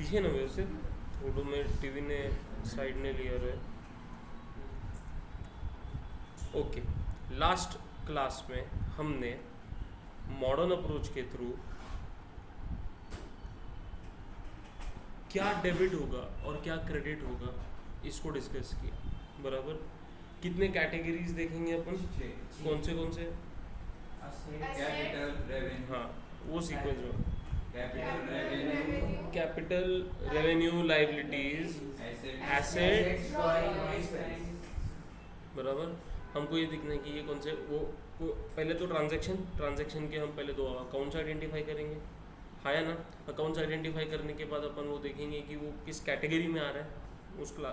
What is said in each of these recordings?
दिखे ना वैसे फोटो में टीवी ने साइड ने लिया रहे। ओके, लास्ट क्लास में हमने मॉडर्न अप्रोच के थ्रू क्या डेबिट होगा और क्या क्रेडिट होगा इसको डिस्कस किया, बराबर। कितने कैटेगरीज देखेंगे अपन, कौन से कैपिटल रेवेन्यू, हाँ वो सीक्वेंस में capital capital, revenue, liabilities, asset, बराबर। हमको ये दिखना है कि ये कौन से वो पहले तो ट्रांजैक्शन के हम पहले दो अकाउंट्स आइडेंटिफाई करेंगे, हाँ या ना। अकाउंट्स आइडेंटिफाई करने के बाद अपन वो देखेंगे कि वो किस कैटेगरी में आ रहा है,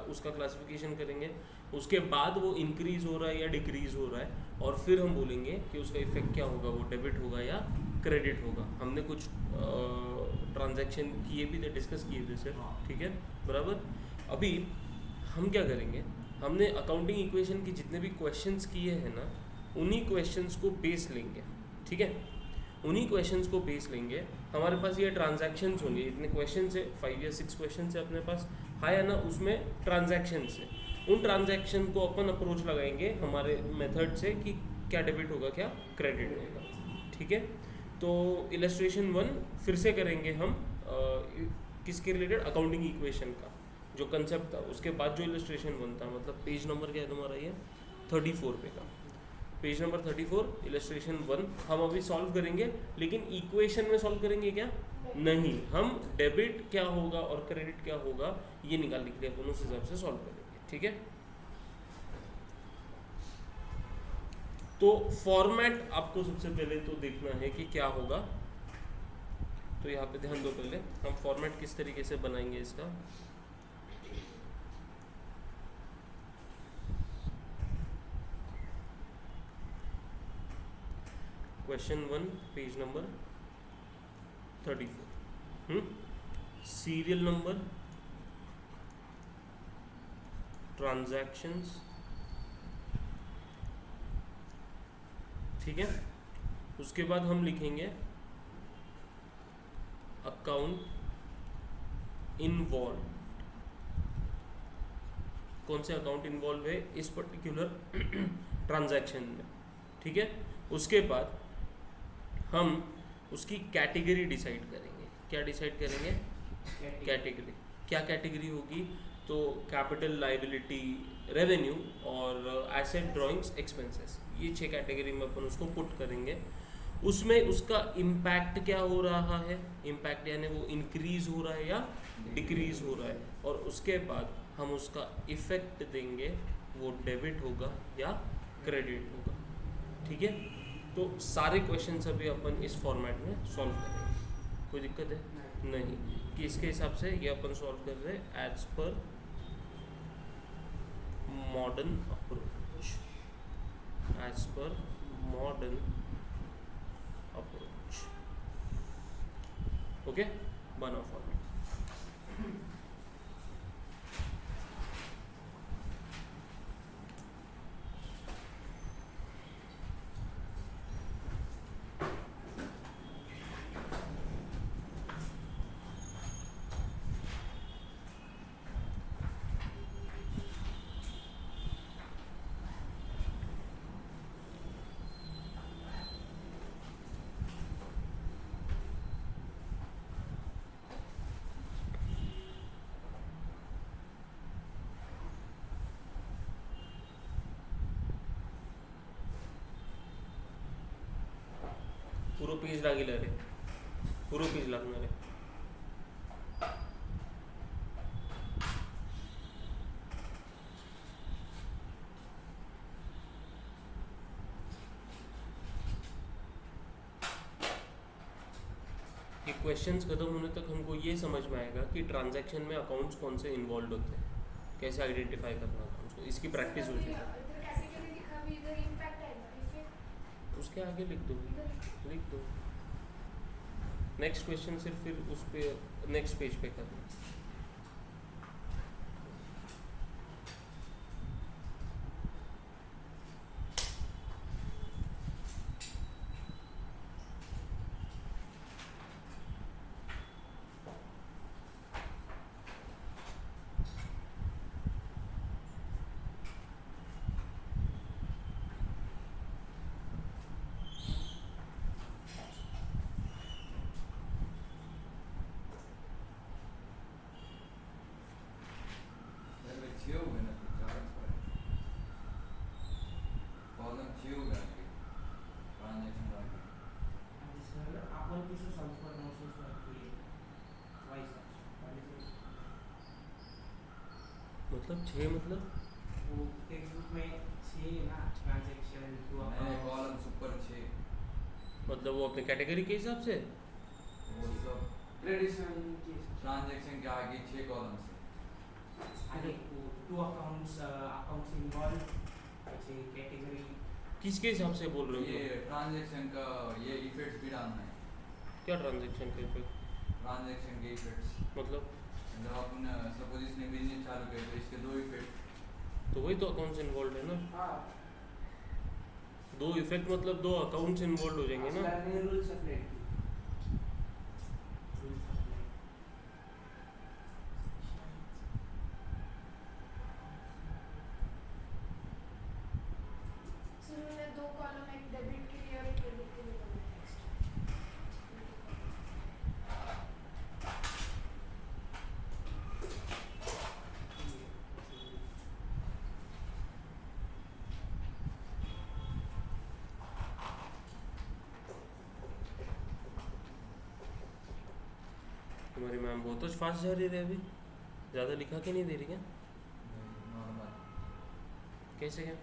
उसका क्लासिफिकेशन करेंगे। उसके बाद वो इंक्रीज हो रहा है या डिक्रीज हो रहा है, और फिर हम बोलेंगे कि उसका इफेक्ट क्या होगा, वो डेबिट होगा या क्रेडिट होगा। हमने कुछ ट्रांजैक्शन किए भी थे, डिस्कस किए थे सर, ठीक है, बराबर। अभी हम क्या करेंगे, हमने अकाउंटिंग इक्वेशन के जितने भी क्वेश्चंस किए हैं ना, उन्हीं क्वेश्चंस को बेस लेंगे, ठीक है। उन्हीं क्वेश्चंस को बेस लेंगे। हमारे पास ये ट्रांजैक्शंस होंगे, इतने क्वेश्चंस है, 5 या 6 क्वेश्चंस है अपने पास, हाँ या ना। उसमें ट्रांजैक्शंस है, उन ट्रांजैक्शन को अपन अप्रोच लगाएंगे हमारे मेथड से कि क्या डेबिट होगा क्या क्रेडिट होगा, ठीक है। तो इलस्ट्रेशन 1 फिर से करेंगे हम, किसके रिलेटेड, अकाउंटिंग इक्वेशन का जो कंसेप्ट था। उसके बाद जो इलस्ट्रेशन 1 था, मतलब पेज नंबर क्या है तुम्हारा, ये 34 पे का, पेज नंबर 34 इलस्ट्रेशन 1 हम अभी सॉल्व करेंगे। लेकिन इक्वेशन में सॉल्व करेंगे क्या, नहीं, हम डेबिट क्या होगा और क्रेडिट क्या होगा ये निकालने के लिए अपन उस हिसाब से सॉल्व करेंगे, ठीक है। तो फॉर्मेट आपको सबसे पहले तो देखना है कि क्या होगा, तो यहाँ पे ध्यान दो। पहले हम फॉर्मेट किस तरीके से बनाएंगे इसका। Question 1 page number 34, serial number, transactions, ठीक है। उसके बाद हम लिखेंगे अकाउंट इन्वॉल्व, कौन से अकाउंट इन्वॉल्व है इस पर्टिकुलर ट्रांजैक्शन में, ठीक है। उसके बाद हम उसकी कैटेगरी डिसाइड करेंगे। क्या डिसाइड करेंगे, कैटेगरी। क्या कैटेगरी होगी, तो कैपिटल, लाइबिलिटी, रेवेन्यू और एसेट, ड्राइंग्स, एक्सपेंसेस, ये 6 कैटेगरी में अपन उसको पुट करेंगे। उसमें उसका इम्पैक्ट क्या हो रहा है, इम्पैक्ट यानी वो इंक्रीज हो रहा है या डिक्रीज हो रहा है, और उसके बाद हम उसका इफेक्ट देंगे, वो डेबिट होगा या क्रेडिट होगा, ठीक है। तो सारे क्वेश्चंस अभी अपन इस फॉर्मेट में सॉल्व करेंगे, कोई दिक्कत है नहीं कि इसके हिसाब से ये अपन सॉल्व कर रहे हैं as per modern approach, as per modern approach, okay, बना फॉर्मेट। पूरा पेज लागिला रे, पूरा पेज लागणार आहे। ये क्वेश्चंस खत्म होने तक हमको ये समझ में आएगा कि ट्रांजैक्शन में अकाउंट्स कौन से इन्वॉल्व होते हैं, कैसे आइडेंटिफाई करना अकाउंट्स को, इसकी प्रैक्टिस हो जाएगी। उसके आगे लिख दो, लिख दो। नेक्स्ट क्वेश्चन सिर्फ फिर उस पे नेक्स्ट पेज पे करना। मतलब 6 मतलब वो टेक्स्ट बुक में 6 ना ट्रांजैक्शन टू मैंने अकाउंट कॉलम सुपर 6 मतलब वो अपने कैटेगरी के हिसाब से वो सब ट्रेडिशनल के ट्रांजैक्शन के आगे 6 कॉलम्स है। आगे वो टू अकाउंट्स इन्वॉल्व अच्छे कैटेगरी किसके हिसाब से बोल रहे हो ये ट्रांजैक्शन का ये इफेक्ट्स भी डालना है। क्या ट्रांजैक्शन के इफेक्ट ट्रांजैक्शन के इफेक्ट्स मतलब जब अपन सपोज इसने बिजनेस चालू किया तो इसके 2 इफेक्ट तो वही तो अकाउंट्स इन्वॉल्व है ना हाँ 2 इफेक्ट मतलब 2 अकाउंट्स इन्वॉल्व हो जाएंगे ना रूल्स अप्लाई सर मैंने 2 कॉलम एक डेबिट के लिए और एक क्रेडिट के लिए बनाया तुम्हारी मैम बहुत फास्ट जा रही है अभी ज़्यादा लिखा के नहीं दे रही क्या नॉर्मल कैसे क्या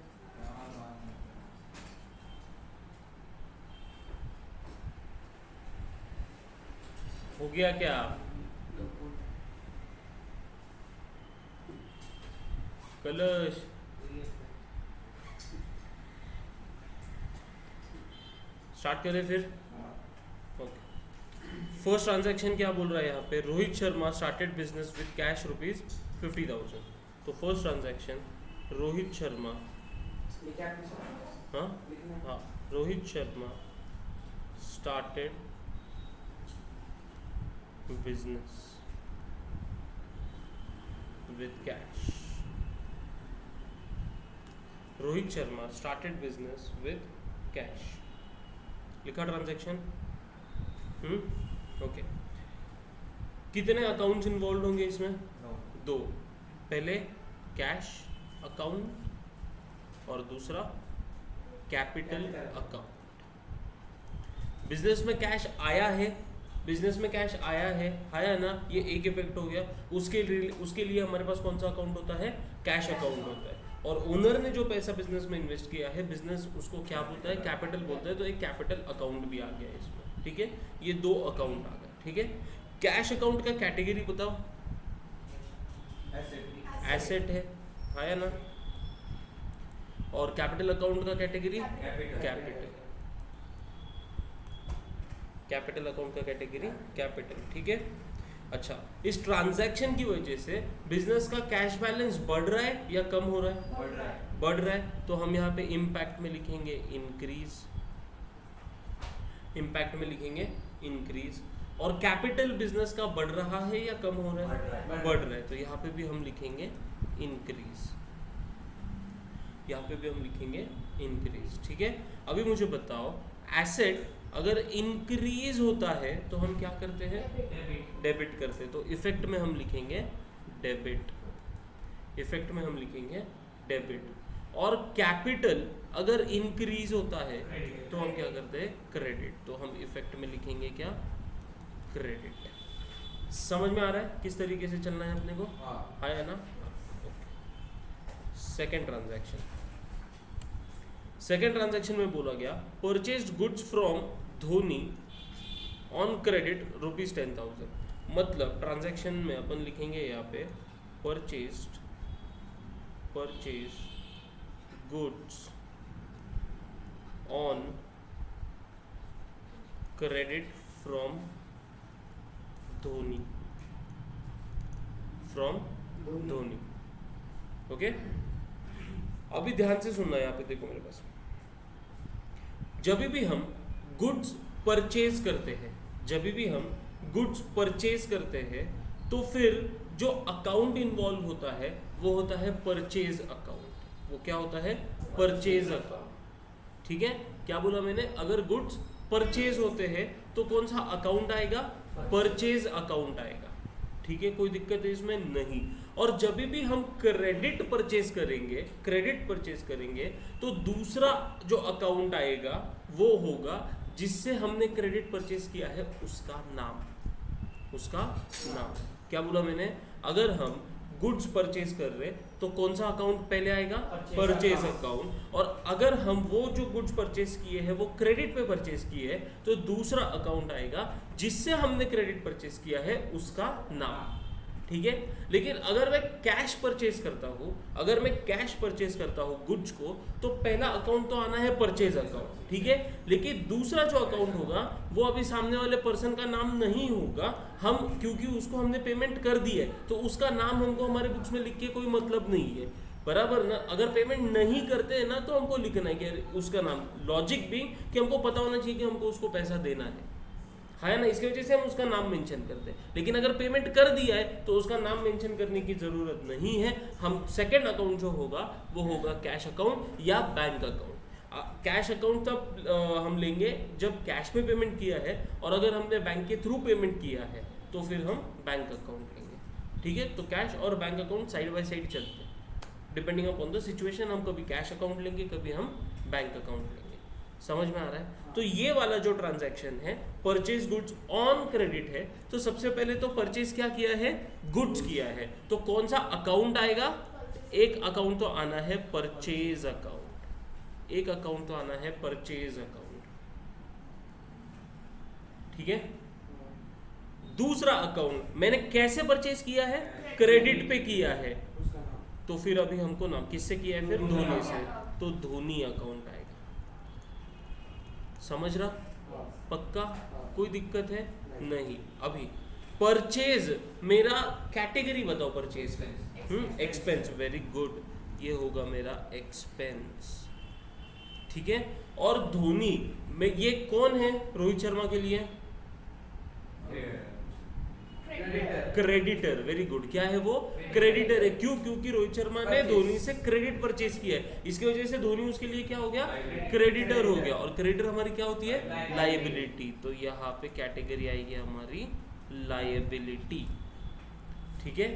हो गया क्या कलश स्टार्ट करें फिर ओके फर्स्ट ट्रांजैक्शन क्या बोल रहा है यहाँ पे Rohit Sharma started business with cash ₹50,000 तो फर्स्ट ट्रांजैक्शन रोहित शर्मा लिखा आपने हाँ लिखना हाँ Rohit Sharma started business with cash Rohit Sharma started business with cash लिखा ट्रांजैक्शन ओके कितने अकाउंट्स इन्वॉल्व होंगे इसमें नो 2 पहले कैश अकाउंट और दूसरा कैपिटल Capital. अकाउंट बिजनेस में कैश आया है बिजनेस में कैश आया ना ये एक इफेक्ट हो गया उसके लिए हमारे पास कौन सा अकाउंट होता है कैश अकाउंट होता है और ओनर ने जो पैसा बिजनेस में इन्वेस्ट किया है बिजनेस उसको क्या बोलता है कैपिटल बोलता है तो एक कैपिटल अकाउंट भी आ गया इसमें ठीक है ये 2 अकाउंट आ गए ठीक है कैश अकाउंट का कैटेगरी बताओ एसेट एसेट है आया ना और कैपिटल अकाउंट का कैटेगरी कैपिटल कैपिटल अकाउंट का कैटेगरी कैपिटल ठीक है अच्छा इस ट्रांजैक्शन की वजह से बिजनेस का कैश बैलेंस बढ़ रहा है या कम हो रहा है बढ़ रहा है बढ़ रहा है तो हम यहाँ पे इम्पैक्ट में लिखेंगे इंक्रीज इम्पैक्ट में लिखेंगे इंक्रीज और कैपिटल बिजनेस का बढ़ रहा है या कम हो रहा है बढ़ रहा है तो यहाँ पे भी हम लिखेंगे इंक्रीज यहाँ पे भी हम लिखेंगे इंक्रीज ठीक है अभी मुझे बताओ एसेट अगर इंक्रीज होता है तो हम क्या करते हैं डेबिट करते हैं तो इफेक्ट में हम लिखेंगे डेबिट इफेक्ट में हम लिखेंगे डेबिट और कैपिटल अगर इंक्रीज होता है Credit. तो हम क्या करते हैं क्रेडिट तो हम इफेक्ट में लिखेंगे क्या क्रेडिट समझ में आ रहा है किस तरीके से चलना है अपने को हाँ आया ना सेकेंड ट्रांजैक्शन में बोला गया purchased goods from Dhoni on credit ₹10,000 मतलब ट्रांजैक्शन में अपन लिखेंगे यहाँ पे purchased goods on credit from Dhoni okay अभी ध्यान से सुनना है यहाँ पे देखो मेरे पास जब भी हम गुड्स परचेज करते हैं तो फिर जो अकाउंट इन्वॉल्व होता है वो होता है परचेज अकाउंट वो क्या होता है परचेज अकाउंट ठीक है क्या बोला मैंने अगर गुड्स परचेज होते हैं तो कौन सा अकाउंट आएगा परचेज अकाउंट आएगा ठीक है कोई दिक्कत है इसमें नहीं और जब भी हम क्रेडिट परचेज करेंगे तो दूसरा जो अकाउंट आएगा वो होगा जिससे हमने क्रेडिट परचेज किया है उसका नाम क्या बोला मैंने अगर हम गुड्स परचेज कर रहे हैं तो कौन सा अकाउंट पहले आएगा? Purchase purchase account। अकाउंट। और अगर हम वो जो गुड्स परचेज किए हैं वो क्रेडिट पे परचेज किए हैं तो दूसरा अकाउंट आएगा जिससे हमने क्रेडिट परचेज किया है उसका नाम, ठीक है। लेकिन अगर मैं कैश परचेज करता हूँ, अगर मैं कैश परचेज करता हूँ गुड्स को, तो पहला अकाउंट तो आना है परचेज अकाउंट, ठीक है। लेकिन दूसरा जो अकाउंट होगा वो अभी सामने वाले पर्सन का नाम नहीं होगा, हम क्योंकि उसको हमने पेमेंट कर दी है तो उसका नाम हमको हमारे बुक्स में लिख के कोई मतलब नहीं है, बराबर ना। अगर पेमेंट नहीं करते हैं ना तो हमको लिखना है कि उसका नाम, लॉजिक भी कि हमको पता होना चाहिए कि हमको उसको पैसा देना है ना, इसकी वजह से हम उसका नाम मेंशन करते हैं। लेकिन अगर पेमेंट कर दिया है तो उसका नाम मेंशन करने की ज़रूरत नहीं है। हम सेकंड अकाउंट जो होगा वो होगा कैश अकाउंट या बैंक अकाउंट। कैश अकाउंट तब हम लेंगे जब कैश में पेमेंट किया है, और अगर हमने बैंक के थ्रू पेमेंट किया है तो फिर हम बैंक अकाउंट लेंगे, ठीक है। तो कैश और bank account side by side चलते हैं, डिपेंडिंग अपॉन द सिचुएशन। हम कभी कैश अकाउंट लेंगे, कभी हम बैंक अकाउंट लेंगे। समझ में आ रहा है? तो ये वाला जो ट्रांजैक्शन है परचेज गुड्स ऑन क्रेडिट है, तो सबसे पहले तो परचेज क्या किया है? गुड्स किया है। तो कौन सा अकाउंट आएगा? एक अकाउंट तो आना है परचेज अकाउंट, एक अकाउंट तो आना है परचेज अकाउंट, ठीक है। दूसरा अकाउंट मैंने कैसे परचेज किया है? क्रेडिट पे किया है, उसका नाम। तो फिर अभी हमको नाम किससे किया है? फिर धोनी से, तो धोनी अकाउंट आएगा। समझ रहा? पक्का? कोई दिक्कत है? नहीं। अभी परचेज मेरा कैटेगरी बताओ परचेज का। एक्सपेंस, वेरी गुड, ये होगा मेरा एक्सपेंस, ठीक है। और धोनी में ये कौन है रोहित शर्मा के लिए? Creditor, very good. क्या है वो? क्रेडिटर है। क्यों? क्योंकि रोहित शर्मा ने धोनी से क्रेडिट परचेज किया है, इसकी वजह से धोनी उसके लिए क्या हो गया? क्रेडिटर हो गया। और क्रेडिटर हमारी क्या होती है? लायबिलिटी। तो यहाँ पे कैटेगरी आएगी हमारी लायबिलिटी, ठीक है।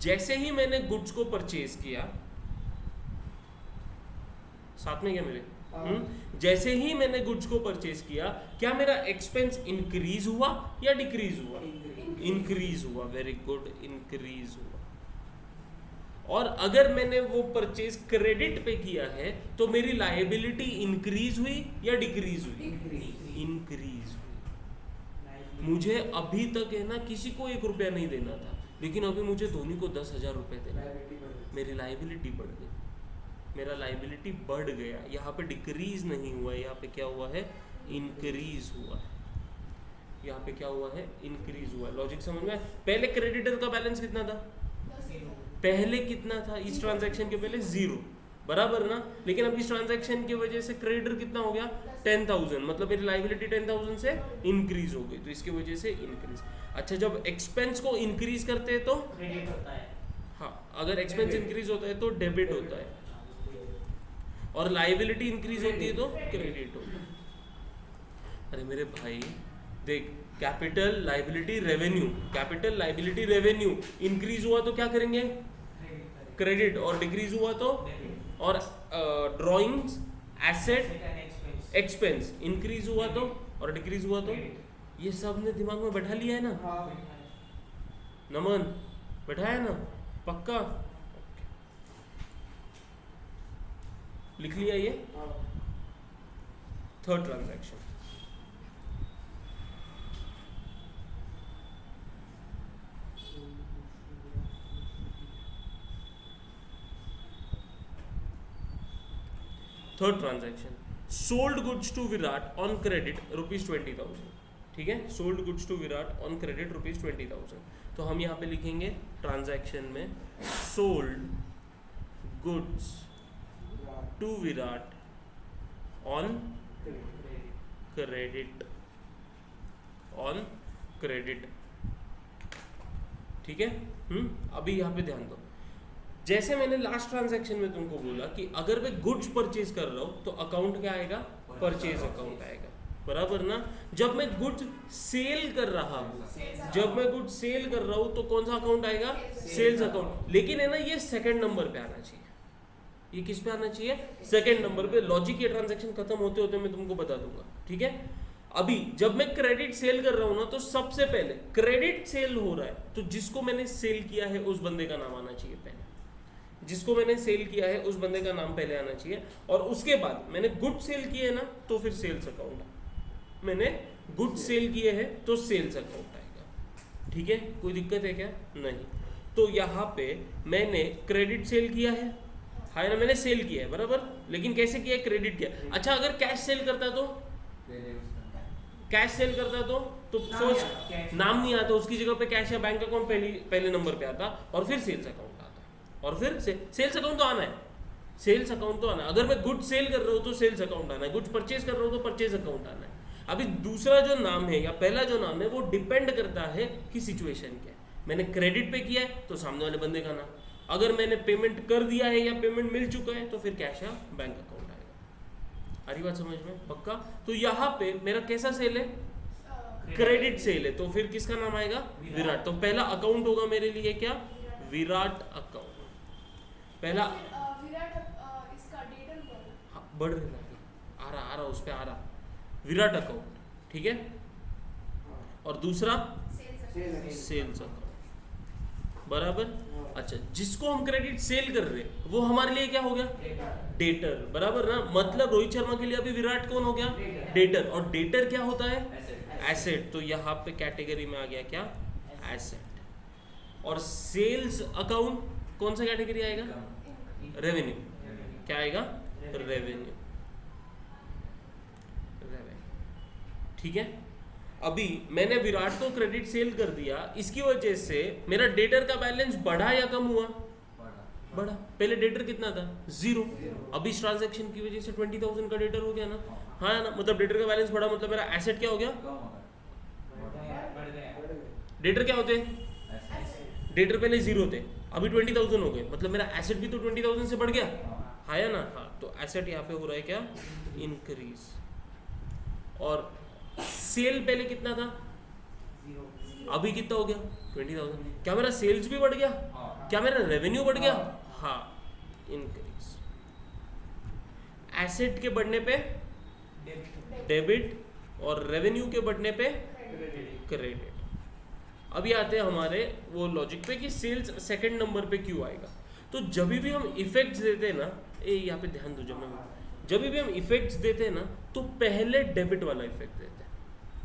जैसे ही मैंने गुड्स को परचेज किया, साथ में क्या मेरे? जैसे ही मैंने गुड्स को परचेज किया, क्या मेरा एक्सपेंस इंक्रीज हुआ या डिक्रीज हुआ? इंक्रीज हुआ, वेरी गुड, इंक्रीज हुआ। और अगर मैंने वो परचेज क्रेडिट पे किया है तो मेरी लायबिलिटी इंक्रीज हुई या डिक्रीज हुई? इंक्रीज हुई। मुझे अभी तक है ना किसी को 1 रुपया नहीं देना था, लेकिन अभी मुझे धोनी को 10,000 रुपये देना, मेरी लायबिलिटी बढ़ गई, मेरा लायबिलिटी बढ़ गया। यहाँ पे डिक्रीज नहीं हुआ, यहाँ पे क्या हुआ है? इंक्रीज हुआ है। यहाँ पे क्या हुआ है? इंक्रीज हुआ है। लॉजिक समझ में? पहले क्रेडिटर का बैलेंस कितना था? पहले कितना था? इस ट्रांजैक्शन के पहले 0, बराबर ना। लेकिन अब इस ट्रांजैक्शन की वजह से क्रेडिटर कितना हो गया? 10,000, मतलब मेरी लायबिलिटी 10,000 से इंक्रीज हो गई, तो इसकी वजह से इंक्रीज। अच्छा, जब एक्सपेंस को इंक्रीज करते हैं तो क्रेडिट होता है। हाँ, अगर एक्सपेंस इंक्रीज होता है तो डेबिट होता है, और लायबिलिटी इंक्रीज होती है तो क्रेडिट होता है। अरे मेरे भाई देख, capital liability revenue, capital liability revenue increase हुआ तो क्या करेंगे? क्रेडिट। और डिक्रीज हुआ तो? और ड्राइंग्स, एसेट, एक्सपेंस इंक्रीज हुआ तो, और डिक्रीज हुआ तो? ये सब ने दिमाग में बैठा लिया है ना? नमन, बैठाया ना? पक्का? लिख लिया ये? Third transaction, third transaction, sold goods to Virat on credit ₹20,000, ठीक है। Sold goods to Virat on credit ₹20,000। तो हम यहाँ पे लिखेंगे ट्रांजैक्शन में sold goods to Virat on credit, on credit, ठीक है। अभी यहाँ पे ध्यान दो, जैसे मैंने लास्ट ट्रांजैक्शन में तुमको बोला कि अगर मैं गुड्स परचेज कर रहा हूँ तो अकाउंट क्या आएगा? परचेज अकाउंट आएगा, बराबर ना। जब मैं गुड्स सेल कर रहा हूँ, जब मैं गुड्स सेल कर रहा हूँ तो कौन सा अकाउंट आएगा? Sales account. लेकिन है ना, ये सेकंड नंबर पे आना चाहिए। ये किस पे आना चाहिए? सेकंड नंबर पे। लॉजिक ये ट्रांजैक्शन खत्म होते होते मैं तुमको बता दूंगा, ठीक है। अभी जब मैं क्रेडिट सेल कर रहा हूं ना, तो सबसे पहले क्रेडिट सेल हो रहा है तो जिसको मैंने सेल किया है उस बंदे का नाम आना चाहिए पहले, जिसको मैंने सेल किया है उस बंदे का नाम पहले आना चाहिए, और उसके बाद मैंने गुड सेल किए है ना तो फिर सेल्स अकाउंट, मैंने गुड सेल किए हैं तो सेल्स अकाउंट आएगा। ठीक है, कोई दिक्कत है क्या? नहीं। तो यहाँ पे मैंने क्रेडिट सेल किया है ना, मैंने सेल किया है बराबर, लेकिन कैसे किया है? क्रेडिट किया। अच्छा, अगर कैश सेल करता तो, पहले उसका कैश सेल करता तो फर्स्ट नाम नहीं आता, उसकी जगह पे कैश या बैंक अकाउंट पहले नंबर पे आता, और फिर सेल्स अकाउंट आता, और फिर सेल्स अकाउंट तो आना है, सेल्स अकाउंट तो आना है। अगर मैं गुड सेल कर रहा हूँ तो सेल्स अकाउंट आना है, गुड परचेज कर रहा हूँ तो परचेज अकाउंट आना है। अभी दूसरा जो नाम है या पहला जो नाम है वो डिपेंड करता है कि सिचुएशन क्या है। मैंने क्रेडिट पे किया है तो सामने वाले बंदे का नाम, अगर मैंने पेमेंट कर दिया है या पेमेंट मिल चुका है तो फिर कैश या बैंक अकाउंट आएगा। आ रही बात समझ में? पक्का? तो यहाँ पे मेरा कैसा सेल है? क्रेडिट सेल है, तो फिर किसका नाम आएगा? विराट। तो पहला अकाउंट होगा मेरे लिए क्या? विराट अकाउंट। पहला विराट इसका डेटर बोलो। हाँ, बढ़ रहा आ रहा उस पे आ रहा, विराट अकाउंट। ठीक है, और दूसरा सेल्स अकाउंट बराबर। अच्छा, जिसको हम क्रेडिट सेल कर रहे हैं वो हमारे लिए क्या हो गया? डेटर बराबर ना। मतलब रोहित शर्मा के लिए अभी विराट कौन हो गया? डेटर। और डेटर क्या होता है? एसेट। तो यहाँ पे कैटेगरी में आ गया क्या? एसेट। और सेल्स अकाउंट कौन सा कैटेगरी आएगा? रेवेन्यू। क्या आएगा? रेवेन्यू। ठीक है, अभी मैंने विराट को क्रेडिट सेल कर दिया, इसकी वजह से मेरा डेटर का बैलेंस बढ़ा या कम हुआ? बढ़ा। पहले डेटर कितना था? 0। अभी इस ट्रांजैक्शन की वजह से 20,000 का डेटर हो गया ना। हाँ ना, मतलब डेटर का बैलेंस बढ़ा, मतलब मेरा एसेट क्या हो गया? डेटर क्या होते हैं? डेटर पहले 0 थे, अभी 20,000 हो गए, मतलब मेरा एसेट भी तो 20,000 से बढ़ गया। हाँ या ना? हाँ, तो एसेट यहाँ पे हो रहा है क्या? इंक्रीज। और सेल पहले कितना था? अभी कितना हो गया? 20,000। क्या मेरा सेल्स भी बढ़ गया? क्या मेरा रेवेन्यू बढ़ गया? हाँ, इंक्रीज। एसेट के बढ़ने पे डेबिट, और रेवेन्यू के बढ़ने पे क्रेडिट। अभी आते हैं हमारे वो लॉजिक पे कि सेल्स सेकंड नंबर पे क्यों आएगा। तो जब भी हम इफेक्ट्स देते हैं ना, यहाँ पे ध्यान दो, जब भी हम इफेक्ट्स देते हैं ना तो पहले डेबिट वाला इफेक्ट देते हैं।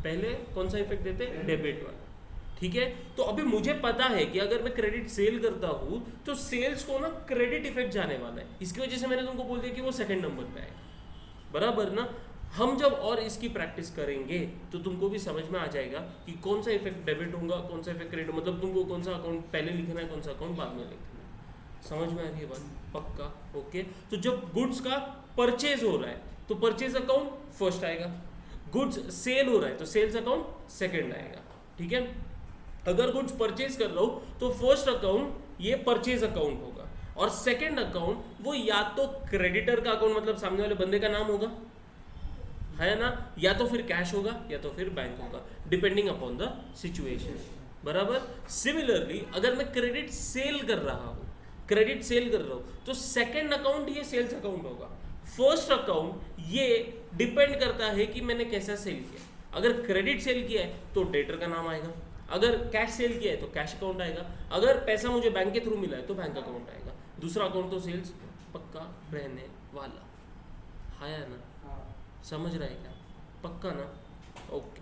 पहले कौन सा इफेक्ट देते हैं? डेबिट वाला। ठीक है, तो अभी मुझे पता है कि अगर मैं क्रेडिट सेल करता हूँ तो सेल्स को ना क्रेडिट इफेक्ट जाने वाला है, इसकी वजह से मैंने तुमको बोल दिया कि वो सेकंड नंबर पे आएगा बराबर ना। हम जब और इसकी प्रैक्टिस करेंगे तो तुमको भी समझ में आ जाएगा कि कौन सा इफेक्ट डेबिट होगा, कौन सा इफेक्ट क्रेडिट, मतलब तुमको कौन सा अकाउंट पहले लिखना है, कौन सा अकाउंट बाद में लिखना है। समझ में आ रही है बात? पक्का? ओके। तो जब गुड्स का परचेज हो रहा है तो परचेज अकाउंट फर्स्ट आएगा, गुड्स सेल हो रहा है तो सेल्स अकाउंट सेकंड आएगा। ठीक है, अगर गुड्स परचेज कर रहा हूं तो फर्स्ट अकाउंट ये परचेज अकाउंट होगा, और सेकंड अकाउंट वो या तो क्रेडिटर का अकाउंट, मतलब सामने वाले बंदे का नाम होगा, है ना, या तो फिर कैश होगा या तो फिर बैंक होगा, डिपेंडिंग अपॉन द सिचुएशन बराबर। सिमिलरली अगर मैं क्रेडिट सेल कर रहा हूं, क्रेडिट सेल कर रहा हूं तो सेकंड अकाउंट ये सेल्स अकाउंट होगा, फर्स्ट अकाउंट ये डिपेंड करता है कि मैंने कैसा सेल किया। अगर क्रेडिट सेल किया है तो डेटर का नाम आएगा, अगर कैश सेल किया है तो कैश अकाउंट आएगा, अगर पैसा मुझे बैंक के थ्रू मिला है तो बैंक अकाउंट आएगा, दूसरा अकाउंट तो सेल्स पक्का रहने वाला। हाँ या ना? समझ रहा है क्या? पक्का ना? ओके,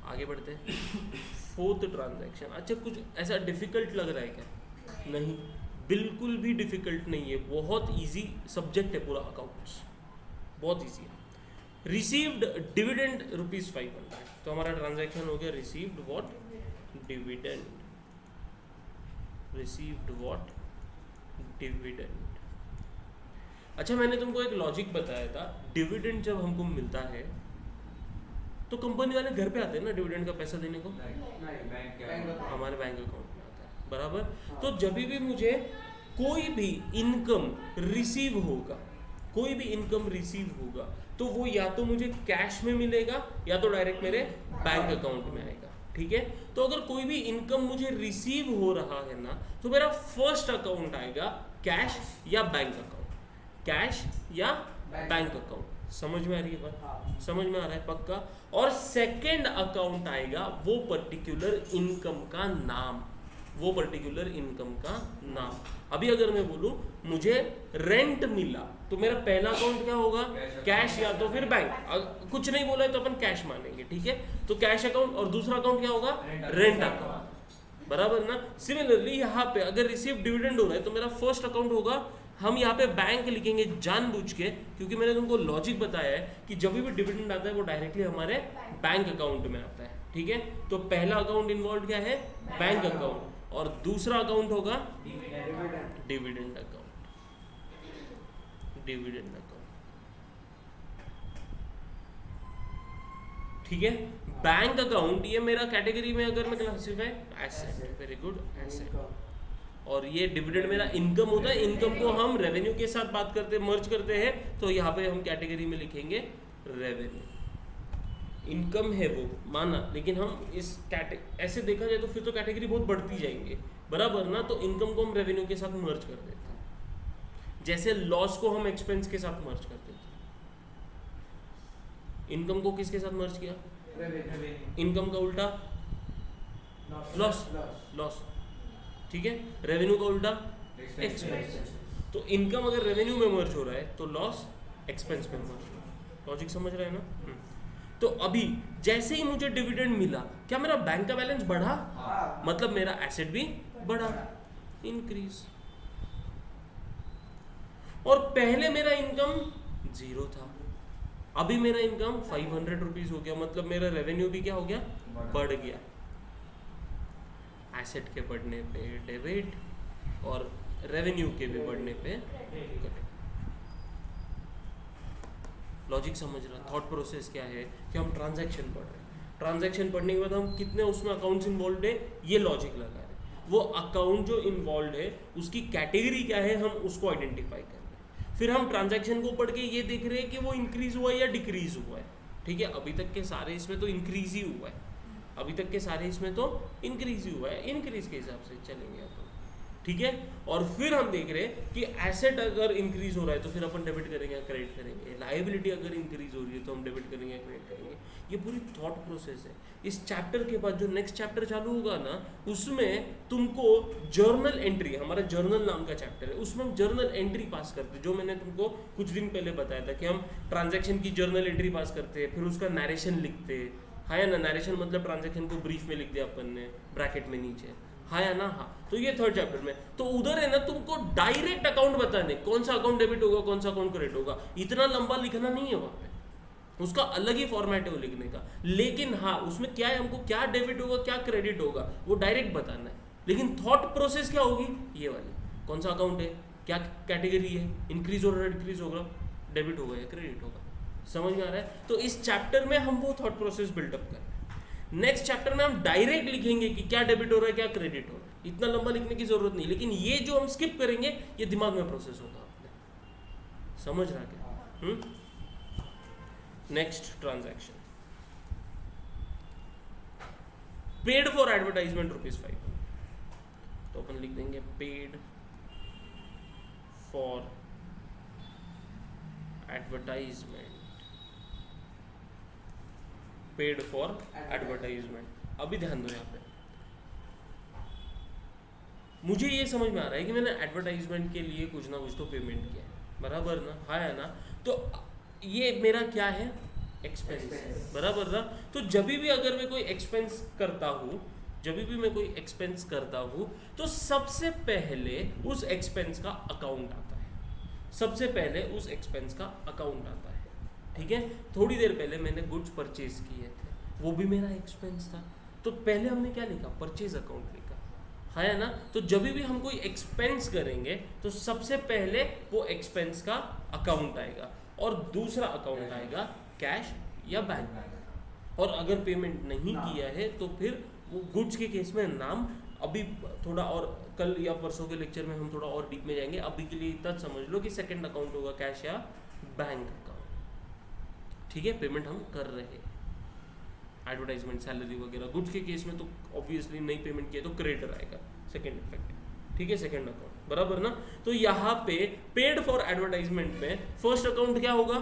आगे बढ़ते हैं। Fourth transaction. अच्छा, कुछ ऐसा डिफिकल्ट लग रहा है क्या? नहीं, बिल्कुल भी डिफिकल्ट नहीं है, बहुत इजी सब्जेक्ट है पूरा अकाउंट्स, बहुत इजी है। रिसीव्ड डिविडेंड ₹500, तो हमारा ट्रांजैक्शन हो गया received what? Dividend. Received what? Dividend. अच्छा, मैंने तुमको एक लॉजिक बताया था, डिविडेंड जब हमको मिलता है तो कंपनी वाले घर पे आते हैं ना डिविडेंड का पैसा देने को, हमारे बैंक अकाउंट में आता है बराबर। तो जब भी मुझे कोई भी इनकम रिसीव होगा, कोई भी इनकम रिसीव होगा तो वो या तो मुझे कैश में मिलेगा या तो डायरेक्ट मेरे बैंक अकाउंट में आएगा। ठीक है, तो अगर कोई भी इनकम मुझे रिसीव हो रहा है ना तो मेरा फर्स्ट अकाउंट आएगा कैश या बैंक अकाउंट, कैश या बैंक अकाउंट। समझ में आ रही है बात? हाँ। समझ में आ रहा है पक्का? और सेकंड अकाउंट आएगा वो पर्टिकुलर इनकम का नाम, वो पर्टिकुलर इनकम का नाम। अभी अगर मैं बोलूं मुझे रेंट मिला तो मेरा पहला अकाउंट क्या होगा? कैश या तो फिर बैंक। कुछ नहीं बोला है तो अपन कैश मानेंगे, ठीक है? तो कैश अकाउंट, और दूसरा अकाउंट क्या होगा? रेंट अकाउंट, बराबर ना? सिमिलरली यहाँ पे अगर रिसीव डिविडेंड हो रहा है तो मेरा फर्स्ट अकाउंट होगा, हम यहाँ पे बैंक लिखेंगे जानबूझ के, क्योंकि मैंने तुमको लॉजिक बताया है कि जब भी डिविडेंड आता है वो डायरेक्टली हमारे बैंक अकाउंट में आता है, ठीक है? तो पहला अकाउंट इन्वॉल्व क्या है? बैंक अकाउंट, और दूसरा अकाउंट होगा डिविडेंड अकाउंट, डिविडेंड अकाउंट, ठीक है? बैंक अकाउंट ये मेरा कैटेगरी में अगर मैं classify asset, very good, asset, और ये डिविडेंड मेरा इनकम होता है। इनकम को हम रेवेन्यू के साथ बात करते मर्ज करते हैं, तो यहाँ पे हम कैटेगरी में लिखेंगे रेवेन्यू। इनकम है वो माना, लेकिन हम इस ऐसे देखा जाए तो फिर तो कैटेगरी बहुत बढ़ती जाएंगे, बराबर ना? तो इनकम को हम रेवेन्यू के साथ मर्ज कर देते हैं, जैसे लॉस को हम एक्सपेंस के साथ मर्ज कर देते हैं। इनकम को किसके साथ मर्ज किया? इनकम का उल्टा लॉस, लॉस, ठीक है? रेवेन्यू का उल्टा एक्सपेंस। तो इनकम अगर रेवेन्यू में मर्ज हो रहा है तो लॉस एक्सपेंस में मर्ज हो रहा है। लॉजिक समझ रहे हैं ना? तो अभी जैसे ही मुझे डिविडेंड मिला, क्या मेरा बैंक का बैलेंस बढ़ा? मतलब मेरा एसेट भी बढ़ा, इंक्रीज। और पहले मेरा इनकम 0 था, अभी मेरा इनकम 500 रुपीज हो गया, मतलब मेरा रेवेन्यू भी क्या हो गया? बढ़ गया। एसेट के बढ़ने पे डेबिट और रेवेन्यू के भी बढ़ने पे क्रेडिट। लॉजिक समझ रहा? थॉट प्रोसेस क्या है कि हम ट्रांजैक्शन पढ़ रहे हैं, ट्रांजैक्शन पढ़ने के बाद हम कितने उसमें अकाउंट्स इन्वॉल्व है ये लॉजिक लगा रहे हैं। वो अकाउंट जो इन्वॉल्व है उसकी कैटेगरी क्या है हम उसको आइडेंटिफाई कर रहे हैं। फिर हम ट्रांजैक्शन को पढ़ के ये देख रहे हैं कि वो इंक्रीज हुआ है या डिक्रीज हुआ है, ठीक है? अभी तक के सारे इसमें तो इंक्रीज ही हुआ है, अभी तक के सारे इसमें तो इंक्रीज ही हुआ है, इंक्रीज के हिसाब से चलेंगे अपन, ठीक है? और फिर हम देख रहे हैं कि एसेट अगर इंक्रीज हो रहा है तो फिर अपन डेबिट करेंगे या क्रेडिट करेंगे, लायबिलिटी अगर इंक्रीज हो रही है तो हम डेबिट करेंगे या क्रेडिट करेंगे। ये पूरी थॉट प्रोसेस है। इस चैप्टर के बाद जो नेक्स्ट चैप्टर चालू होगा ना, उसमें तुमको जर्नल एंट्री, हमारा जर्नल नाम का चैप्टर है, उसमें हम जर्नल एंट्री पास करते हैं, जो मैंने तुमको कुछ दिन पहले बताया था कि हम ट्रांजैक्शन की जर्नल एंट्री पास करते हैं, फिर उसका नरेशन लिखते हैं, हाँ या ना? नरेशन मतलब ट्रांजैक्शन को ब्रीफ में लिख दिया अपन ने ब्रैकेट में नीचे, हाँ या ना? हाँ। तो ये थर्ड चैप्टर में, तो उधर है ना तुमको डायरेक्ट अकाउंट बताने, कौन सा अकाउंट डेबिट होगा कौन सा अकाउंट क्रेडिट होगा, इतना लंबा लिखना नहीं है वहाँ पे, उसका अलग ही फॉर्मेट है वो लिखने का। लेकिन हाँ, उसमें क्या है, हमको क्या डेबिट होगा क्या क्रेडिट होगा वो डायरेक्ट बताना है। लेकिन थॉट प्रोसेस क्या होगी ये वाली, कौन सा अकाउंट है, क्या कैटेगरी है, इंक्रीज हो रहा है डिक्रीज होगा, डेबिट होगा या क्रेडिट होगा। समझ में आ रहा है? तो इस चैप्टर में हम वो थॉट प्रोसेस बिल्डअप कर रहे हैं। नेक्स्ट चैप्टर में हम डायरेक्ट लिखेंगे कि क्या डेबिट हो रहा है क्या क्रेडिट हो रहा है, इतना लंबा लिखने की जरूरत नहीं। लेकिन ये जो हम स्किप करेंगे ये दिमाग में प्रोसेस होगा अपने, समझ रहा क्या? Next transaction, paid for advertisement ₹500, तो अपन लिख देंगे paid for advertisement, paid for advertisement. अभी ध्यान दो यहाँ पे, मुझे ये समझ में आ रहा है कि मैंने एडवर्टाइजमेंट के लिए कुछ ना कुछ तो पेमेंट किया है, बराबर ना? हाँ है ना? तो ये मेरा क्या है, एक्सपेंस है, बराबर ना? तो जब भी अगर मैं कोई एक्सपेंस करता हूँ, जब भी मैं कोई एक्सपेंस करता हूँ तो सबसे पहले उस एक्सपेंस का अकाउंट आता है, सबसे पहले उस एक्सपेंस का अकाउंट आता है, ठीक है? थोड़ी देर पहले मैंने गुड्स परचेज किए थे, वो भी मेरा एक्सपेंस था, तो पहले हमने क्या लिखा, परचेज अकाउंट लिखा, है ना? तो जब भी हम कोई एक्सपेंस करेंगे तो सबसे पहले वो एक्सपेंस का अकाउंट आएगा और दूसरा अकाउंट आएगा कैश या बैंक। और अगर पेमेंट नहीं किया है तो फिर वो गुड्स के केस में नाम, अभी थोड़ा और कल या परसों के लेक्चर में हम थोड़ा और डीप में जाएंगे, अभी के लिए इतना समझ लो कि सेकंड अकाउंट होगा कैश या बैंक अकाउंट, ठीक है? पेमेंट हम कर रहे हैं, एडवर्टाइजमेंट, सैलरी वगैरह। गुड्स के केस में तो ऑब्वियसली नहीं पेमेंट किया तो क्रेडिटर आएगा, सेकंड इफेक्ट, ठीक है? सेकंड अकाउंट, बराबर ना? तो यहाँ पे पेड फॉर एडवर्टाइजमेंट में फर्स्ट अकाउंट क्या होगा,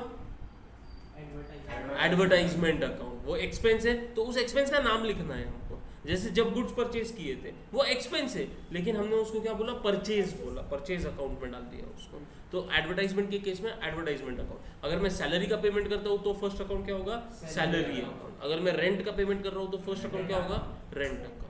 एडवर्टाइजमेंट अकाउंट, वो एक्सपेंस है तो उस एक्सपेंस का नाम लिखना है हमको। जैसे जब गुड्स परचेज किए थे वो एक्सपेंस है, लेकिन हमने उसको क्या बोला, परचेज बोला, परचेज अकाउंट में डाल दिया उसको। तो एडवर्टाइजमेंट के केस में एडवर्टाइजमेंट अकाउंट। अगर मैं सैलरी का पेमेंट करता हूँ तो फर्स्ट अकाउंट क्या होगा, सैलरी अकाउंट। अगर मैं रेंट का पेमेंट कर रहा हूँ तो फर्स्ट अकाउंट क्या होगा, रेंट अकाउंट।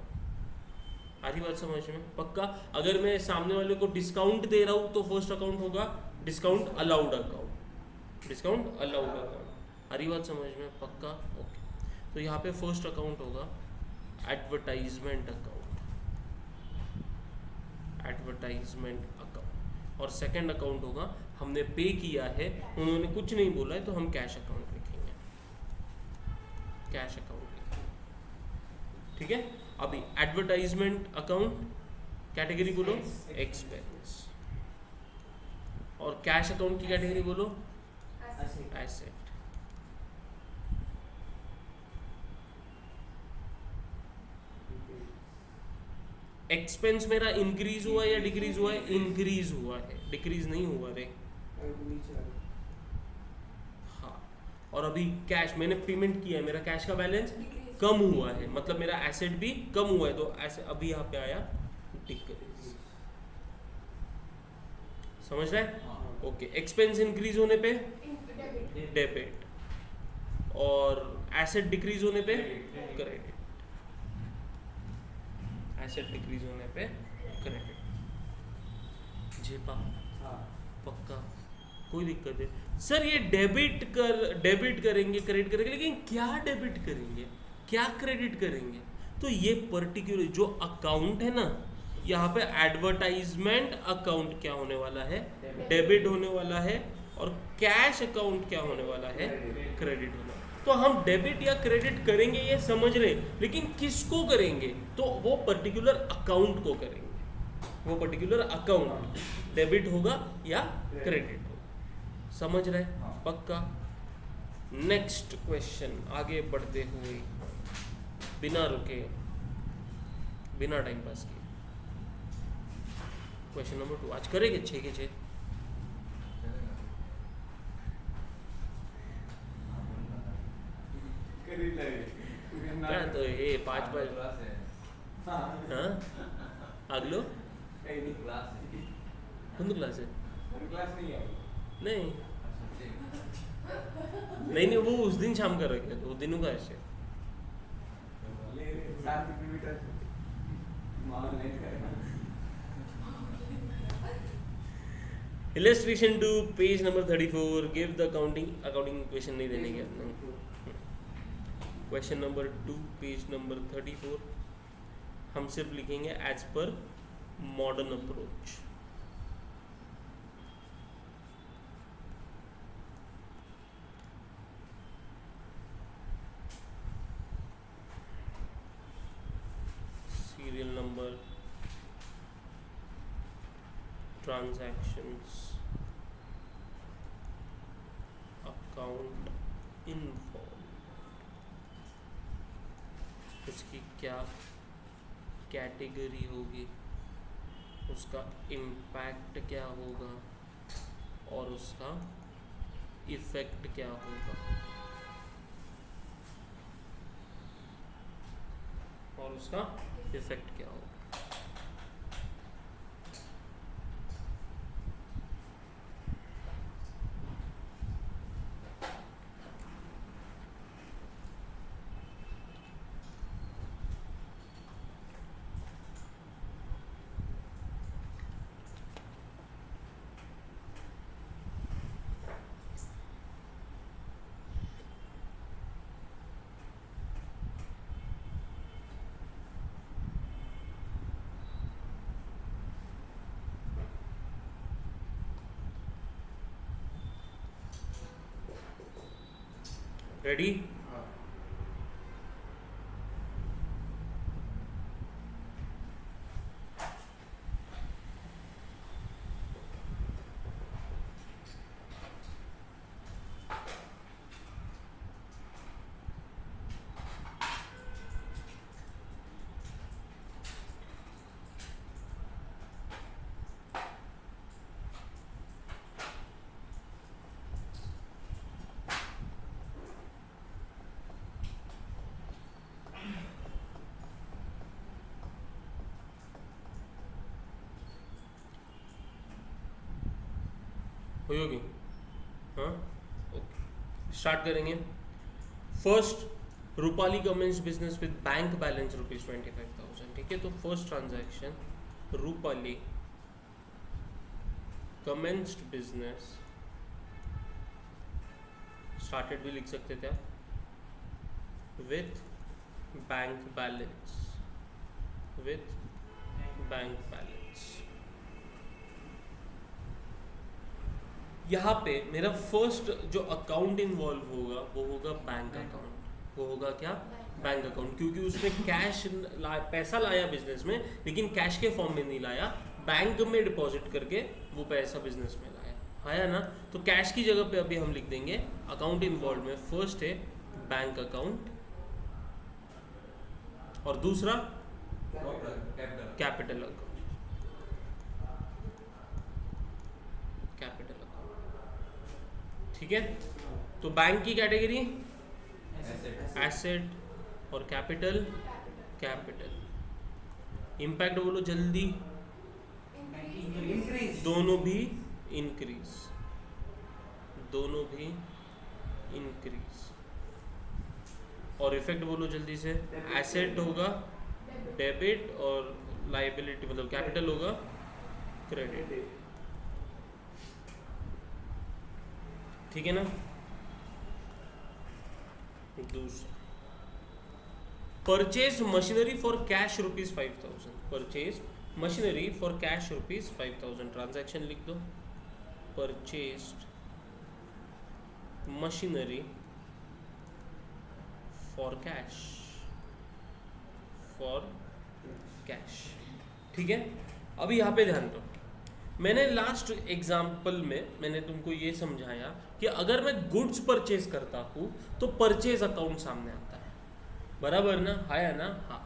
आ रही बात समझ में, पक्का। अगर मैं सामने वाले को डिस्काउंट दे रहा हूँ तो फर्स्ट अकाउंट होगा discount allowed account, discount allowed account. आ रही बात समझ में, पक्का, ओके। तो यहाँ पे फर्स्ट अकाउंट होगा एडवर्टाइजमेंट अकाउंट, एडवर्टाइजमेंट अकाउंट। और सेकंड अकाउंट होगा, हमने पे किया है, उन्होंने कुछ नहीं बोला है तो हम कैश अकाउंट लिखेंगे, कैश अकाउंट लिखेंगे, ठीक है। अभी एडवर्टाइजमेंट अकाउंट कैटेगरी बोलो, एक्सपेंस। और कैश अकाउंट की कैटेगरी बोलो, एसेट। एक्सपेंस मेरा इंक्रीज हुआ या डिक्रीज हुआ है, इंक्रीज हुआ है, डिक्रीज नहीं हुआ रे। हाँ, और अभी कैश मैंने पेमेंट किया है, मेरा कैश का बैलेंस कम हुआ है, मतलब मेरा एसेट भी कम हुआ है, तो ऐसे अभी यहाँ पे आया डिक्रीज। समझ रहे हैं, ओके। एक्सपेंस इंक्रीज होने पे डेबिट, और एसेट डिक्रीज होने पे क्रेडिट, एसेट डिक्रीज होने पे क्रेडिट। जेपा पक्का, कोई दिक्कत है सर, ये डेबिट करेंगे, क्रेडिट करेंगे, लेकिन क्या डेबिट करेंगे, क्या क्रेडिट करेंगे? तो ये पर्टिकुलर जो अकाउंट है ना, यहाँ पे एडवर्टाइजमेंट अकाउंट क्या होने वाला है, डेबिट होने वाला है, और कैश अकाउंट क्या होने वाला है, क्रेडिट होने वाला है। तो हम डेबिट या क्रेडिट करेंगे ये समझ रहे, लेकिन किसको करेंगे, तो वो पर्टिकुलर अकाउंट को करेंगे, वो पर्टिकुलर अकाउंट डेबिट होगा या क्रेडिट होगा। समझ रहे, पक्का। नेक्स्ट क्वेश्चन, आगे बढ़ते हुए बिना रुके, बिना टाइम पास किए, क्वेश्चन नंबर 2 आज करेंगे 6 के 6। क्या तो ये 5 हाँ अगलो कौन क्लास है, नहीं नहीं वो उस दिन शाम का रखे, तो दिनों का ऐसे illustration to page number 34, give the accounting question नहीं देने के अपने। क्वेश्चन नंबर 2 पेज नंबर 34, हम सिर्फ लिखेंगे as per modern approach. Serial number, transactions, account inform, उसकी क्या कैटेगरी होगी, उसका इम्पैक्ट क्या होगा, और उसका इफेक्ट क्या होगा, और उसका इफेक्ट क्या होगा। रेडी, होगी? हाँ, ओके, स्टार्ट करेंगे। First, Rupali commences business with bank balance ₹25,000, ठीक है। तो first transaction, Rupali commenced business, started भी लिख सकते थे आप, with bank balance, with bank balance. यहाँ पे मेरा फर्स्ट जो अकाउंट इन्वॉल्व होगा वो होगा बैंक अकाउंट। वो होगा क्या? बैंक अकाउंट, क्योंकि उसने कैश पैसा लाया बिजनेस में, लेकिन कैश के फॉर्म में नहीं लाया, बैंक में डिपॉजिट करके वो पैसा बिजनेस में लाया, आया ना। तो कैश की जगह पे अभी हम लिख देंगे अकाउंट इन्वॉल्व में फर्स्ट है बैंक अकाउंट, और दूसरा कैपिटल अकाउंट, कैपिटल अकाउंट, ठीक है। तो बैंक की कैटेगरी एसेट और कैपिटल कैपिटल। इम्पैक्ट बोलो जल्दी, इंक्रीज, दोनों भी इंक्रीज, दोनों भी इंक्रीज। और इफेक्ट बोलो जल्दी से, एसेट होगा डेबिट और लाइबिलिटी मतलब कैपिटल होगा क्रेडिट, ठीक है ना। दूसरा, purchase machinery for cash ₹5,000, purchase machinery for cash ₹5,000, transaction लिख दो, purchased machinery for cash, for cash, ठीक है। अभी यहाँ पे ध्यान दो, मैंने लास्ट एग्जाम्पल में मैंने तुमको ये समझाया कि अगर मैं गुड्स परचेज करता हूँ तो परचेज अकाउंट सामने आता है, बराबर ना, है ना। हाँ,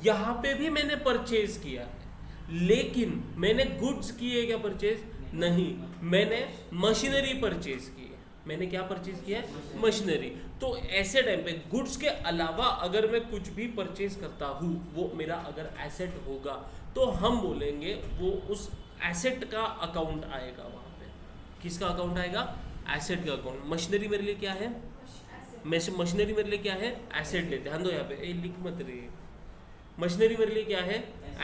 यहाँ पे भी मैंने परचेज किया है, लेकिन मैंने गुड्स किए क्या परचेज? नहीं, मैंने मशीनरी परचेज की है। मैंने क्या परचेज किया है? मशीनरी। तो ऐसे टाइम पे गुड्स के अलावा अगर मैं कुछ भी परचेज करता हूँ, वो मेरा अगर एसेट होगा तो हम बोलेंगे वो उस एसेट का अकाउंट आएगा वहाँ पे। किसका अकाउंट आएगा? एसेट का अकाउंट। मशीनरी मेरे लिए क्या है? मशीनरी मेरे लिए क्या है? एसेट है। ध्यान दो यहाँ पे, ए लिख मत रही, मशीनरी मेरे लिए क्या है?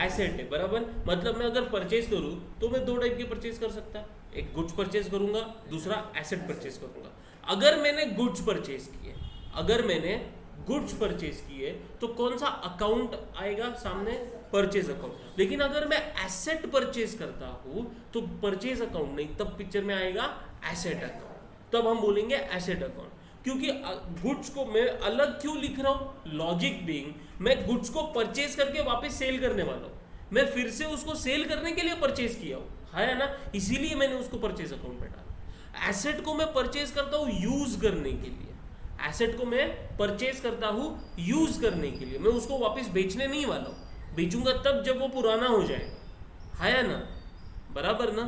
एसेट है, बराबर। मतलब मैं अगर परचेज करूँ तो मैं दो टाइप के परचेज कर सकता, एक गुड्स परचेज करूंगा, दूसरा एसेट परचेज करूंगा। अगर मैंने गुड्स परचेज किए, अगर मैंने गुड्स परचेज किए तो कौन सा अकाउंट आएगा सामने? Purchase account. लेकिन अगर मैं एसेट परचेज करता हूं तो परचेज अकाउंट नहीं, तब पिक्चर में आएगा एसेट अकाउंट, तब हम बोलेंगे एसेट अकाउंट। क्योंकि गुड्स को मैं अलग क्यों लिख रहा हूं? लॉजिक बीइंग, मैं गुड्स को परचेज करके वापस सेल करने वाला हूं, मैं फिर से उसको सेल करने के लिए परचेज किया हूं, है ना, इसीलिए मैंने उसको परचेज अकाउंट में डाला। एसेट को मैं परचेज करता हूं यूज करने के लिए, एसेट को मैं परचेज करता हूं यूज करने के लिए, मैं उसको वापस बेचने नहीं वाला हूं, बेचूंगा तब जब वो पुराना हो जाएगा, है ना, बराबर ना।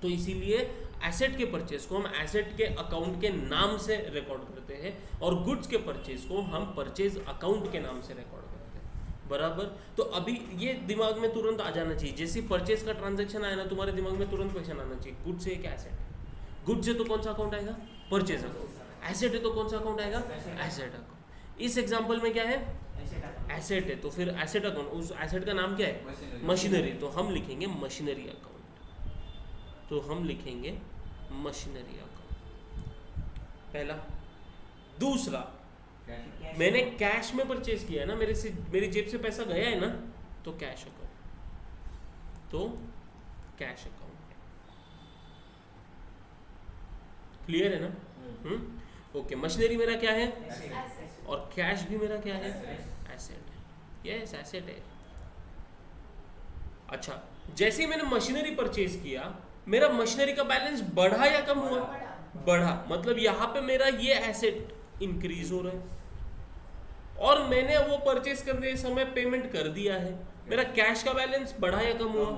तो इसीलिए एसेट के परचेज को हम एसेट के अकाउंट के नाम से रिकॉर्ड करते हैं और गुड्स के परचेज को हम परचेज अकाउंट के नाम से रिकॉर्ड करते हैं, बराबर। तो अभी ये दिमाग में तुरंत आ जाना चाहिए, जैसे परचेज का ट्रांजैक्शन आया ना, तुम्हारे दिमाग में तुरंत क्वेश्चन आना चाहिए, गुड्स है क्या एसेट? गुड्स है तो कौन सा अकाउंट आएगा? Purchase account. एसेट है तो कौन सा अकाउंट आएगा? Asset account. इस एग्जाम्पल में क्या है? एसेट है, तो फिर एसेट अकाउंट, उस एसेट का नाम क्या है? मशीनरी। तो हम लिखेंगे मशीनरी अकाउंट, तो हम लिखेंगे मशीनरी अकाउंट, पहला। दूसरा, मैंने कैश में परचेज किया है ना, मेरी जेब से पैसा गया है ना, तो कैश अकाउंट, तो कैश अकाउंट। क्लियर है ना? ओके, मशीनरी मेरा क्या है? और कैश भी मेरा क्या है? एसेट है। यस, एसेट है। अच्छा, जैसे ही मैंने मशीनरी परचेज किया, मेरा मशीनरी का बैलेंस बढ़ा या कम हुआ? बढ़ा। मतलब यहाँ पे मेरा ये एसेट इंक्रीज हो रहा है और मैंने वो परचेज करने समय पेमेंट कर दिया है, मेरा कैश का बैलेंस बढ़ा या कम हुआ?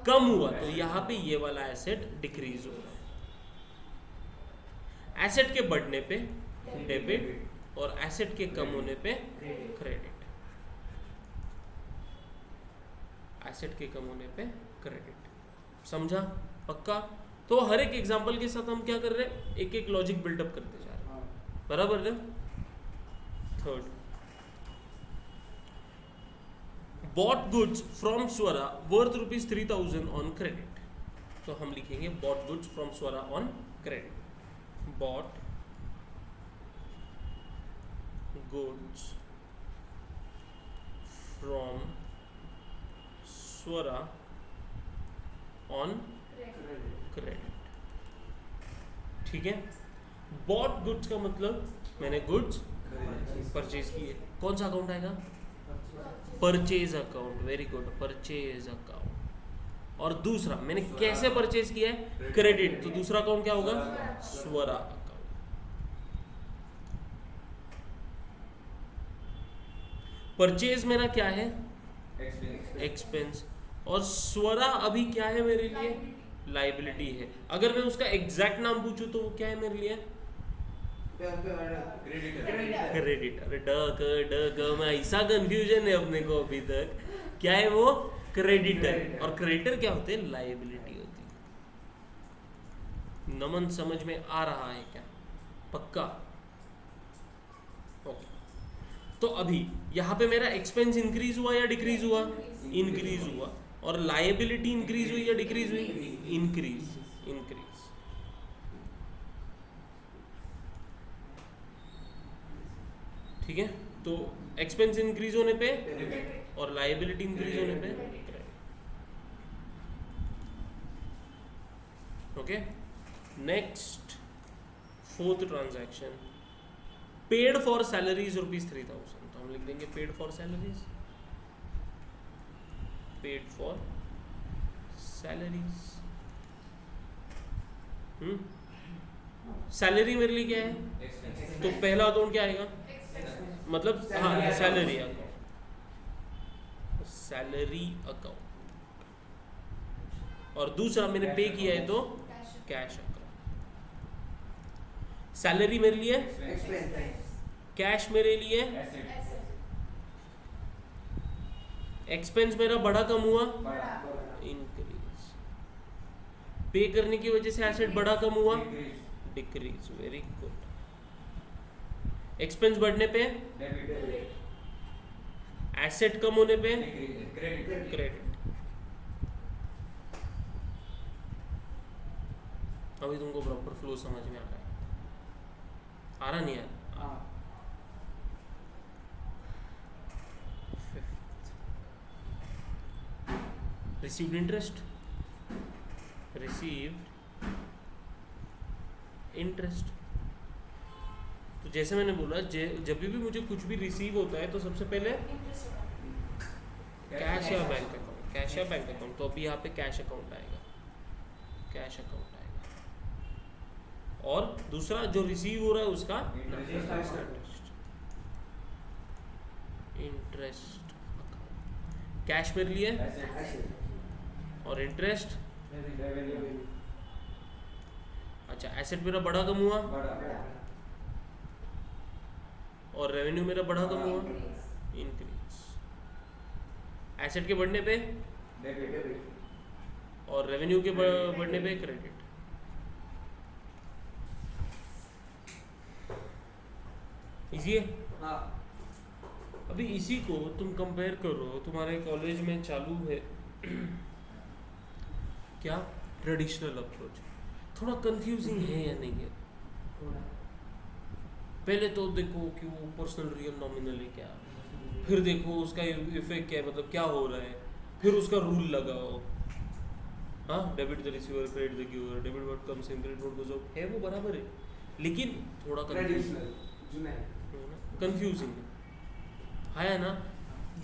कम हुआ। तो यहाँ पे ये वाला एसेट डिक्रीज हो रहा है। एसेट के बढ़ने पे डेबिट और एसेट के कम होने पे क्रेडिट, एसेट के कम होने पे क्रेडिट। समझा? पक्का? तो हर एक एग्जांपल के साथ हम क्या कर रहे हैं, एक एक लॉजिक बिल्डअप करते जा रहे हैं, बराबर है। Third, bought goods from Swara worth ₹3,000 on credit. तो हम लिखेंगे bought goods from Swara on credit. Bought goods from Swara on credit, ठीक है। बॉट गुड्स का मतलब मैंने गुड्स परचेज किए, कौन सा अकाउंट आएगा, purchase account, very good, purchase account. और दूसरा मैंने कैसे परचेज किया है, क्रेडिट, तो दूसरा अकाउंट क्या होगा, स्वरा अकाउंट। परचेज मेरा क्या है, एक्सपेंस, और स्वरा अभी क्या है मेरे लिए, लाइबिलिटी है। अगर मैं उसका एग्जैक्ट नाम पूछूं तो वो क्या है मेरे लिए, क्रेडिट। अरे ड में ऐसा कंफ्यूजन है अपने को अभी तक, क्या है वो, क्रेडिटर। और क्रेडिटर क्या होते हैं, लाइबिलिटी होती है। नमन समझ में आ रहा है क्या, पक्का, ओके। तो अभी यहाँ पे मेरा एक्सपेंस इंक्रीज हुआ या डिक्रीज हुआ, इंक्रीज हुआ, और लायबिलिटी इंक्रीज हुई या डिक्रीज हुई, इंक्रीज, इंक्रीज। ठीक है, तो एक्सपेंस इंक्रीज होने पे और लायबिलिटी इंक्रीज होने पे credit, okay. Next, fourth transaction, paid for salaries ₹3,000। तो हम लिख देंगे paid for salaries, paid for salaries. Salary मेरे लिए क्या है, तो पहला अकाउंट क्या आएगा, मतलब हाँ, सैलरी अकाउंट, सैलरी अकाउंट। और दूसरा मैंने पे किया है तो कैश अकाउंट। सैलरी मेरे लिए, कैश मेरे लिए, एक्सपेंस मेरा बढ़ा कम हुआ, इंक्रीज। पे करने की वजह से एसेट बढ़ा कम हुआ, डिक्रीज, वेरी गुड। एक्सपेंस बढ़ने पे, एसेट कम होने पे, क्रेडिट। अभी तुमको प्रॉपर फ्लो समझ में आ रहा है, आ रहा नहीं यार। Received interest, received interest. तो जैसे मैंने बोला, जब भी मुझे कुछ भी रिसीव होता है तो सबसे पहले कैश या बैंक अकाउंट, कैश या बैंक अकाउंट। तो अभी यहाँ पे कैश अकाउंट आएगा, कैश अकाउंट आएगा। और दूसरा जो रिसीव हो रहा है उसका इंटरेस्ट अकाउंट। कैश मेरे लिए और इंटरेस्ट, अच्छा, एसेट मेरा बढ़ा कम हुआ और रेवेन्यू मेरा बढ़ा कम हुआ, इंक्रीज। एसेट के बढ़ने पे और रेवेन्यू के बढ़ने पे क्रेडिट। इजी है। अभी इसी को तुम कंपेयर करो, तुम्हारे कॉलेज में चालू है क्या, ट्रेडिशनल अप्रोच। थोड़ा कंफ्यूजिंग है या नहीं है? पहले तो देखो कि वो पर्सनल रियल नॉमिनल है क्या, फिर देखो उसका इफेक्ट क्या है, मतलब क्या हो रहा है, फिर उसका रूल लगाओ। हाँ, debit the receiver, credit the giver, debit what comes in, credit what goes out, है वो बराबर है, लेकिन थोड़ा कंफ्यूजिंग है ना।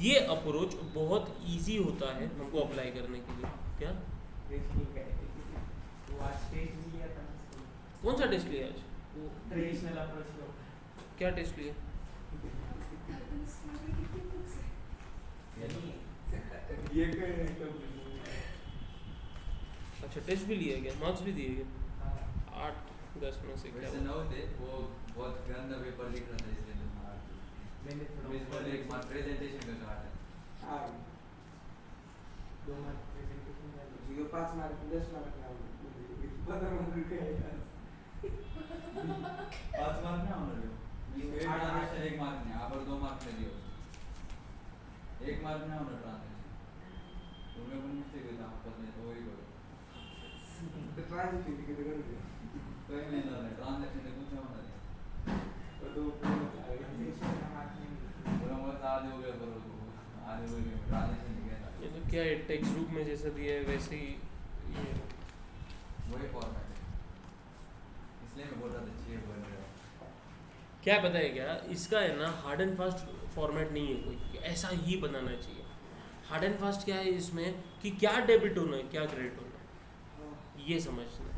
ये अप्रोच बहुत इजी होता है हमको अप्लाई करने के लिए। क्या कौन सा टेस्ट लिया आज? ट्रेडिशनल अप्रोच को क्या टेस्ट लिया? अच्छा, टेस्ट भी लिया गया, मार्क्स भी दिए गए 8-10 में से। क्या वैसे ना होते, वो बहुत गंदा पेपर लिख रहा था इसलिए मैंने इस बार एक बार प्रेजेंटेशन का कहा था। 2 मार्क प्रेजेंटेशन का 5 मार्क 10 मार्क ना मार्क ना होना ट्रांजैक्शन तुम्हें पण मिस्टेक होता आपस में तो वही करो तो ट्रांजैक्शन किती करते कोई नहीं ना ट्रांजैक्शन से कुछ नहीं होना तो तो Transaction का mark नहीं मिलता। पूरा मत आधे हो गया करो तो आधे हो गए ट्रांजैक्शन नहीं गया ये तो क्या है, टेक्स्ट बुक में जैसा दिया है वैसे ही ये वही फॉर्मेट है इसलिए मैं बोल रहा था 6 बोल रहे हो क्या पता है क्या, इसका है ना हार्ड एंड फास्ट फॉर्मेट नहीं है कोई कि ऐसा ही बनाना चाहिए। हार्ड एंड फास्ट क्या है इसमें कि क्या डेबिट होना है क्या क्रेडिट होना है ये समझना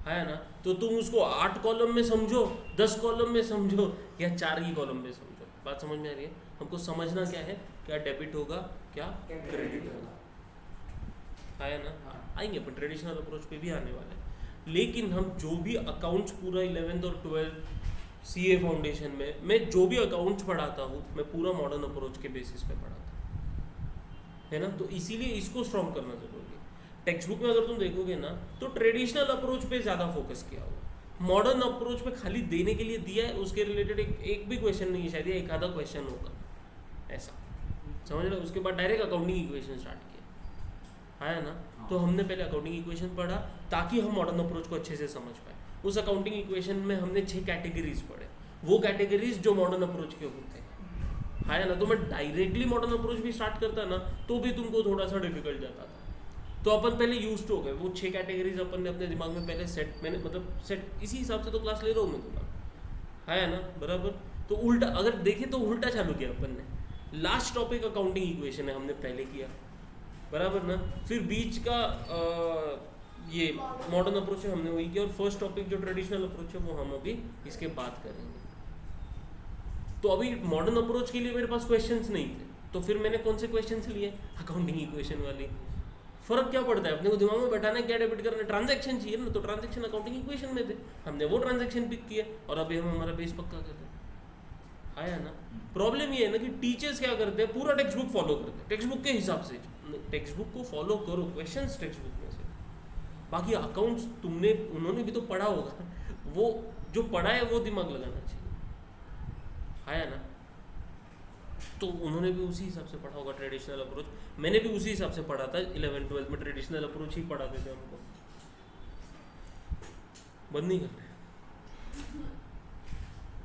है ना। तो तुम उसको 8 कॉलम में समझो, 10 कॉलम में समझो या 4 ही कॉलम में समझो, बात समझ में आ रही है। हमको समझना क्या है, क्या डेबिट होगा क्या क्रेडिट होगा, है ना। आएंगे अपन ट्रेडिशनल अप्रोच पे भी आने वाले हैं, लेकिन हम जो भी अकाउंट्स पूरा 11th और 12th CA फाउंडेशन में मैं जो भी अकाउंट्स पढ़ाता हूँ मैं पूरा मॉडर्न अप्रोच के बेसिस पे पढ़ाता हूँ, है ना। तो इसीलिए इसको स्ट्रॉन्ग करना जरूरी है। टेक्स्ट बुक में अगर तुम देखोगे ना तो ट्रेडिशनल अप्रोच पे ज़्यादा फोकस किया हुआ, मॉडर्न अप्रोच पे खाली देने के लिए दिया है, उसके रिलेटेड एक भी क्वेश्चन नहीं है शायद, एक आधा क्वेश्चन होगा ऐसा, समझ रहे हो। उसके बाद डायरेक्ट अकाउंटिंग इक्वेशन स्टार्ट किया, है ना। तो हमने पहले अकाउंटिंग इक्वेशन पढ़ा ताकि हम मॉडर्न अप्रोच को अच्छे से समझ पाए। उस अकाउंटिंग इक्वेशन में हमने 6 कैटेगरीज पढ़े, वो कैटेगरीज जो मॉडर्न अप्रोच के होते हैं, है ना। तो मैं डायरेक्टली मॉडर्न अप्रोच भी स्टार्ट करता ना तो भी तुमको थोड़ा सा डिफिकल्ट जाता था। तो अपन पहले यूज्ड हो गए, वो 6 कैटेगरीज अपन ने अपने दिमाग में पहले सेट, मैंने मतलब सेट इसी हिसाब से तो क्लास ले रहा हूँ मैं तुम्हारा, है ना बराबर। तो उल्टा अगर देखें तो उल्टा चालू किया अपन ने। लास्ट टॉपिक अकाउंटिंग इक्वेशन है हमने पहले किया, बराबर ना। फिर बीच का ये मॉडर्न अप्रोच है हमने वही किया, और फर्स्ट टॉपिक जो ट्रेडिशनल अप्रोच है वो हम अभी इसके बात करेंगे। तो अभी मॉडर्न अप्रोच के लिए मेरे पास क्वेश्चंस नहीं थे, तो फिर मैंने कौन से क्वेश्चंस लिए, अकाउंटिंग इक्वेशन वाली। फर्क क्या पड़ता है, अपने को दिमाग में बैठाना है क्या डेबिट करना है, ट्रांजैक्शन चाहिए ना, तो ट्रांजैक्शन अकाउंटिंग इक्वेशन में थे, हमने वो ट्रांजैक्शन पिक किए और अभी हम हमारा बेस पक्का कर रहे हैं, आया ना। प्रॉब्लम ये है ना कि टीचर्स क्या करते हैं, पूरा टेक्स्ट बुक फॉलो करते हैं, टेक्स्ट बुक के हिसाब से। टेक्स्ट बुक को फॉलो करो, क्वेश्चंस टेक्स्ट बुक में से, बाकी अकाउंट्स तुमने उन्होंने भी तो पढ़ा होगा, वो जो पढ़ा है वो दिमाग लगाना चाहिए, आया ना। तो उन्होंने भी उसी हिसाब से पढ़ा होगा ट्रेडिशनल अप्रोच, मैंने भी उसी हिसाब से पढ़ा था। 11th 12th में ट्रेडिशनल अप्रोच ही पढ़ाते थे हमको। बंद नहीं करना है,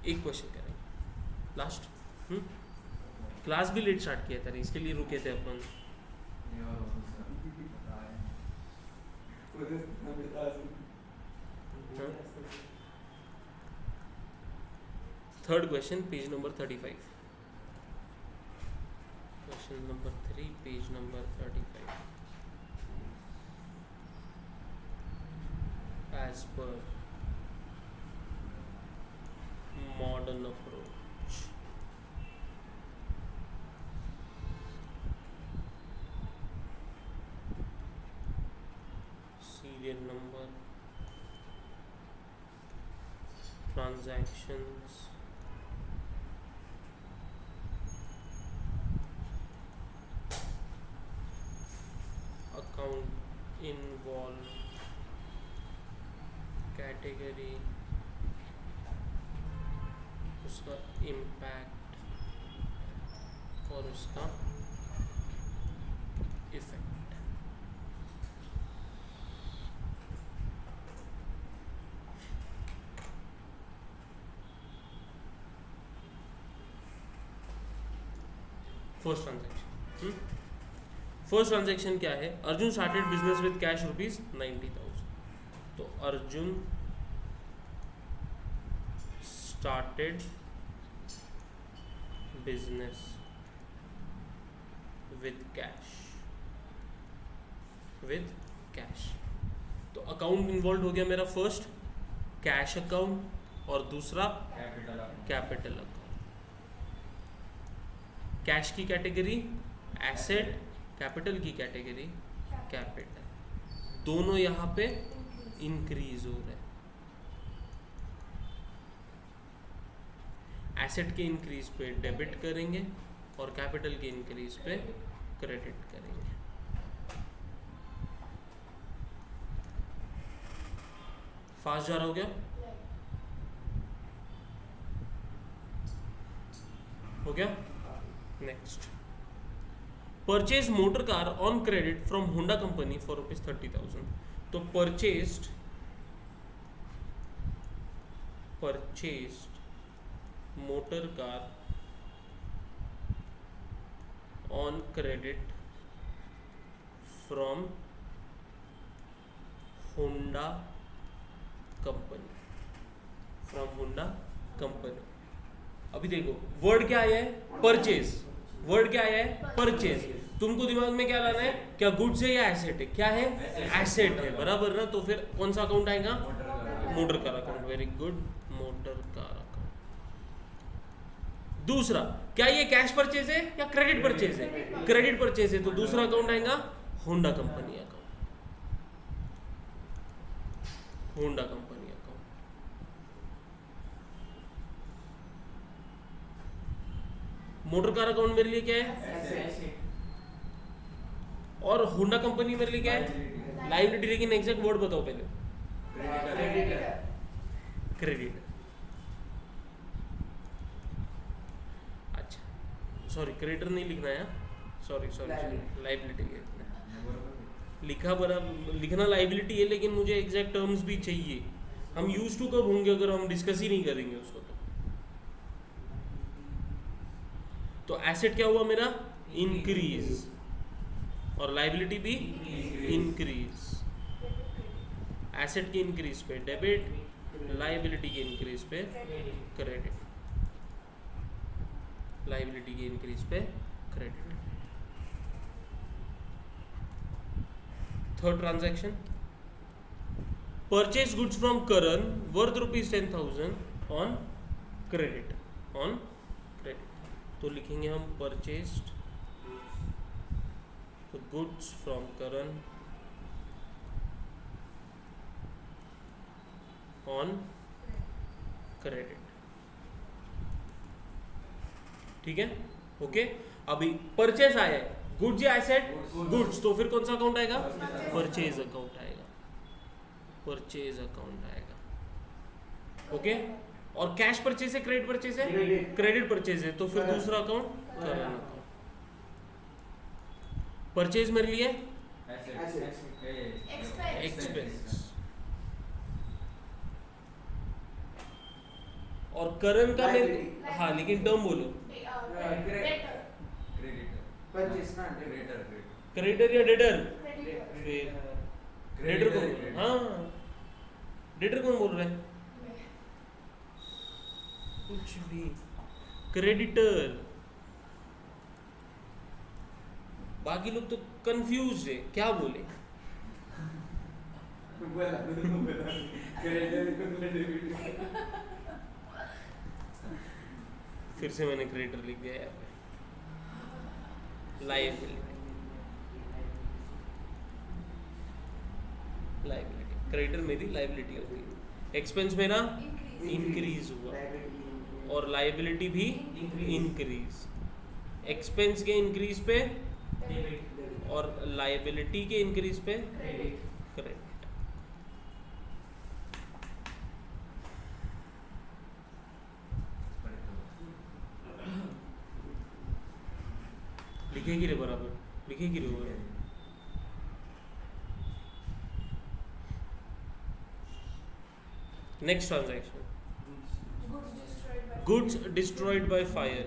एक क्वेश्चन करेंगे लास्ट। क्लास भी लेट स्टार्ट किया था, इसके लिए रुके थे अपन। ये और पता है third question, page number 35, question number 3, page number 35। As per modern approach, serial number, transactions, account involved, category, उसका इम्पैक्ट और उसका effect. First transaction, first transaction क्या है, Arjun started business with cash ₹90,000। तो Arjun started business with cash, तो account involve हो गया मेरा, फर्स्ट कैश अकाउंट और दूसरा कैपिटल अकाउंट। कैश की कैटेगरी एसेट, कैपिटल की कैटेगरी कैपिटल, दोनों यहाँ पे इंक्रीज हो रहे हैं। एसेट के इंक्रीज पे डेबिट करेंगे और कैपिटल के इंक्रीज पे क्रेडिट करेंगे। फास्ट जा रहा हो क्या, हो गया। Next purchase motor car on credit from Honda company for ₹30,000. तो purchased motor car on credit from Honda company. अभी देखो वर्ड क्या आया है, परचेज. वर्ड क्या आया है, परचेज. तुमको दिमाग में क्या लाना है, क्या गुड्स है या एसेट है? क्या है, एसेट है, बराबर ना. तो फिर कौन सा अकाउंट आएगा, motor car account. Very good, motor car account. दूसरा, क्या ये कैश परचेज है या क्रेडिट परचेज है? क्रेडिट परचेज है, तो दूसरा अकाउंट आएगा Honda company account. Honda company account. Motor car account मेरे लिए क्या है, और होंडा कंपनी मेरे लिए क्या है, लायबिलिटी. लेकिन एग्जैक्ट वर्ड बताओ पहले. क्रेडिट. अच्छा, सॉरी क्रेडिटर नहीं लिखना है. सॉरी लायबिलिटी लिखा बराबर. लिखना लायबिलिटी है, लेकिन मुझे एग्जैक्ट टर्म्स भी चाहिए. हम यूज टू कब होंगे अगर हम डिस्कस ही नहीं करेंगे उसको. तो एसेट क्या हुआ मेरा, इंक्रीज, और लायबिलिटी भी इंक्रीज. एसेट के इंक्रीज पे डेबिट, लायबिलिटी के इंक्रीज पे क्रेडिट. लायबिलिटी के इंक्रीज पे credit. Third transaction, purchase goods from Karan worth ₹10,000 on credit. तो लिखेंगे हम purchased goods from Karan on credit. ठीक है, ओके. अभी परचेज आया है, गुड्स या एसेट, गुड्स. तो फिर कौन सा अकाउंट आएगा, परचेज अकाउंट आएगा. ओके. और कैश परचेज है, क्रेडिट परचेज है, क्रेडिट परचेज है, तो फिर दूसरा अकाउंट करंट अकाउंट. परचेज मेरे लिए एक्सपेंस, और करंट का मेरे, हाँ लेकिन टर्म बोलो. क्रेडिटर या डेटर, फिर डेटर कौन, हाँ डेटर कौन बोल रहा है, कुछ भी. क्रेडिटर. बाकी लोग तो कंफ्यूज है, क्या बोले. फिर से मैंने क्रेडिटर लिख दिया यहाँ पे. लायबिलिटी. क्रेडिटर मेरी लायबिलिटी होती है. एक्सपेंस मेरा इंक्रीज हुआ, और लायबिलिटी भी इंक्रीज. एक्सपेंस के इंक्रीज पे और लायबिलिटी के इंक्रीज पे क्रेडिट. लिखेगी रे बराबर, लिखेगी रे बराबर. Next transaction, goods destroyed by fire.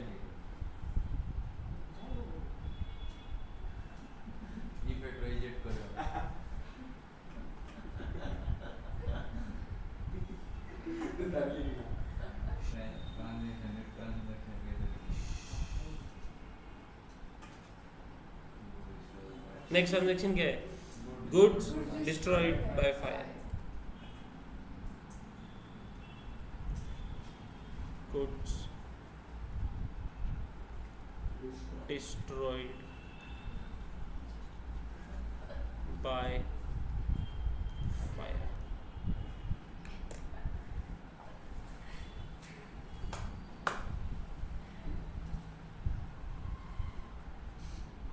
Next transaction क्या है, goods destroyed by fire. Goods destroyed by fire.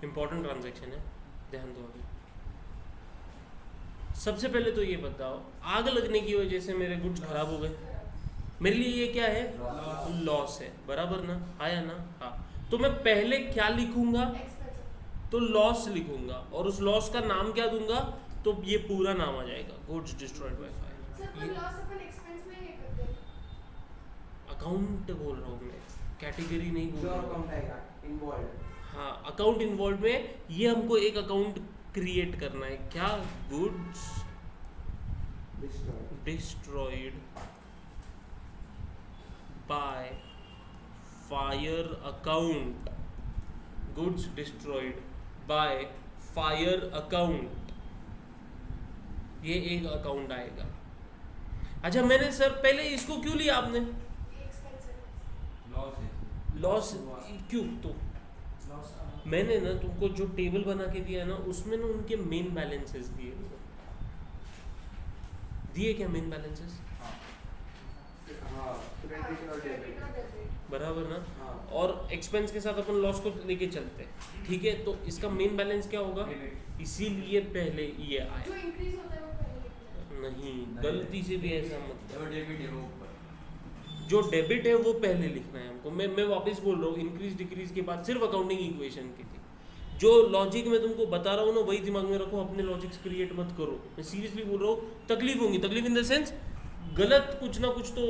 Important transaction है, ध्यान दो. अभी सबसे पहले तो ये बताओ, आग लगने की वजह से मेरे गुड्स खराब हो गए, मेरे लिए ये क्या है, लॉस है, बराबर ना. आया ना, हाँ. तो मैं पहले क्या लिखूंगा, तो लॉस लिखूंगा और उस लॉस का नाम क्या दूंगा, तो ये पूरा नाम आ जाएगा गुड्स डिस्ट्रॉयड बाय सर पर फायर। लॉस अपन एक्सपेंस में ये करते हैं। अकाउंट बोल रहा हूँ मैं, कैटेगरी नहीं बोल जो रहा हूँ। अकाउंट आएगा इन्वॉल्व। हाँ, अकाउंट इन्वॉल्व में ये हमको एक अकाउंट क्रिएट करना है, क्या, goods destroyed by fire account, goods destroyed by fire account, ये एक अकाउंट आएगा। अच्छा मैंने सर पहले इसको क्यों लिया आपने, ये एक्सपेंस है। लॉस है। लॉस क्यों, तो लॉस मैंने ना तुमको जो टेबल बना के दिया है ना, उसमें ना उनके मेन बैलेंसेस दिए हुए दिए, क्या मेन बैलेंसेस, हाँ हाँ क्रेडिट और क्रेडिट डेबिट। और डेबिट। बराबर ना। हाँ और एक्सपेंस के साथ अपन लॉस को लेके चलते हैं, ठीक है, तो इसका मेन बैलेंस क्या होगा, इसीलिए पहले ये जो आया। इंक्रीज होता है वो पहले लिखना है। नहीं, गलती से भी ऐसा मत जो करो। डेबिट है वो ऊपर। जो डेबिट है वो पहले लिखना है हमको। मैं वापस बोल रहा हूँ, इंक्रीज डिक्रीज के बाद सिर्फ अकाउंटिंग इक्वेशन की थी। जो लॉजिक मैं तुमको बता रहा हूँ ना, वही दिमाग में रखो, अपने लॉजिक्स क्रिएट मत करो। मैं सीरियसली बोल रहा हूँ, तकलीफ होंगी, तकलीफ इन द सेंस गलत कुछ ना कुछ तो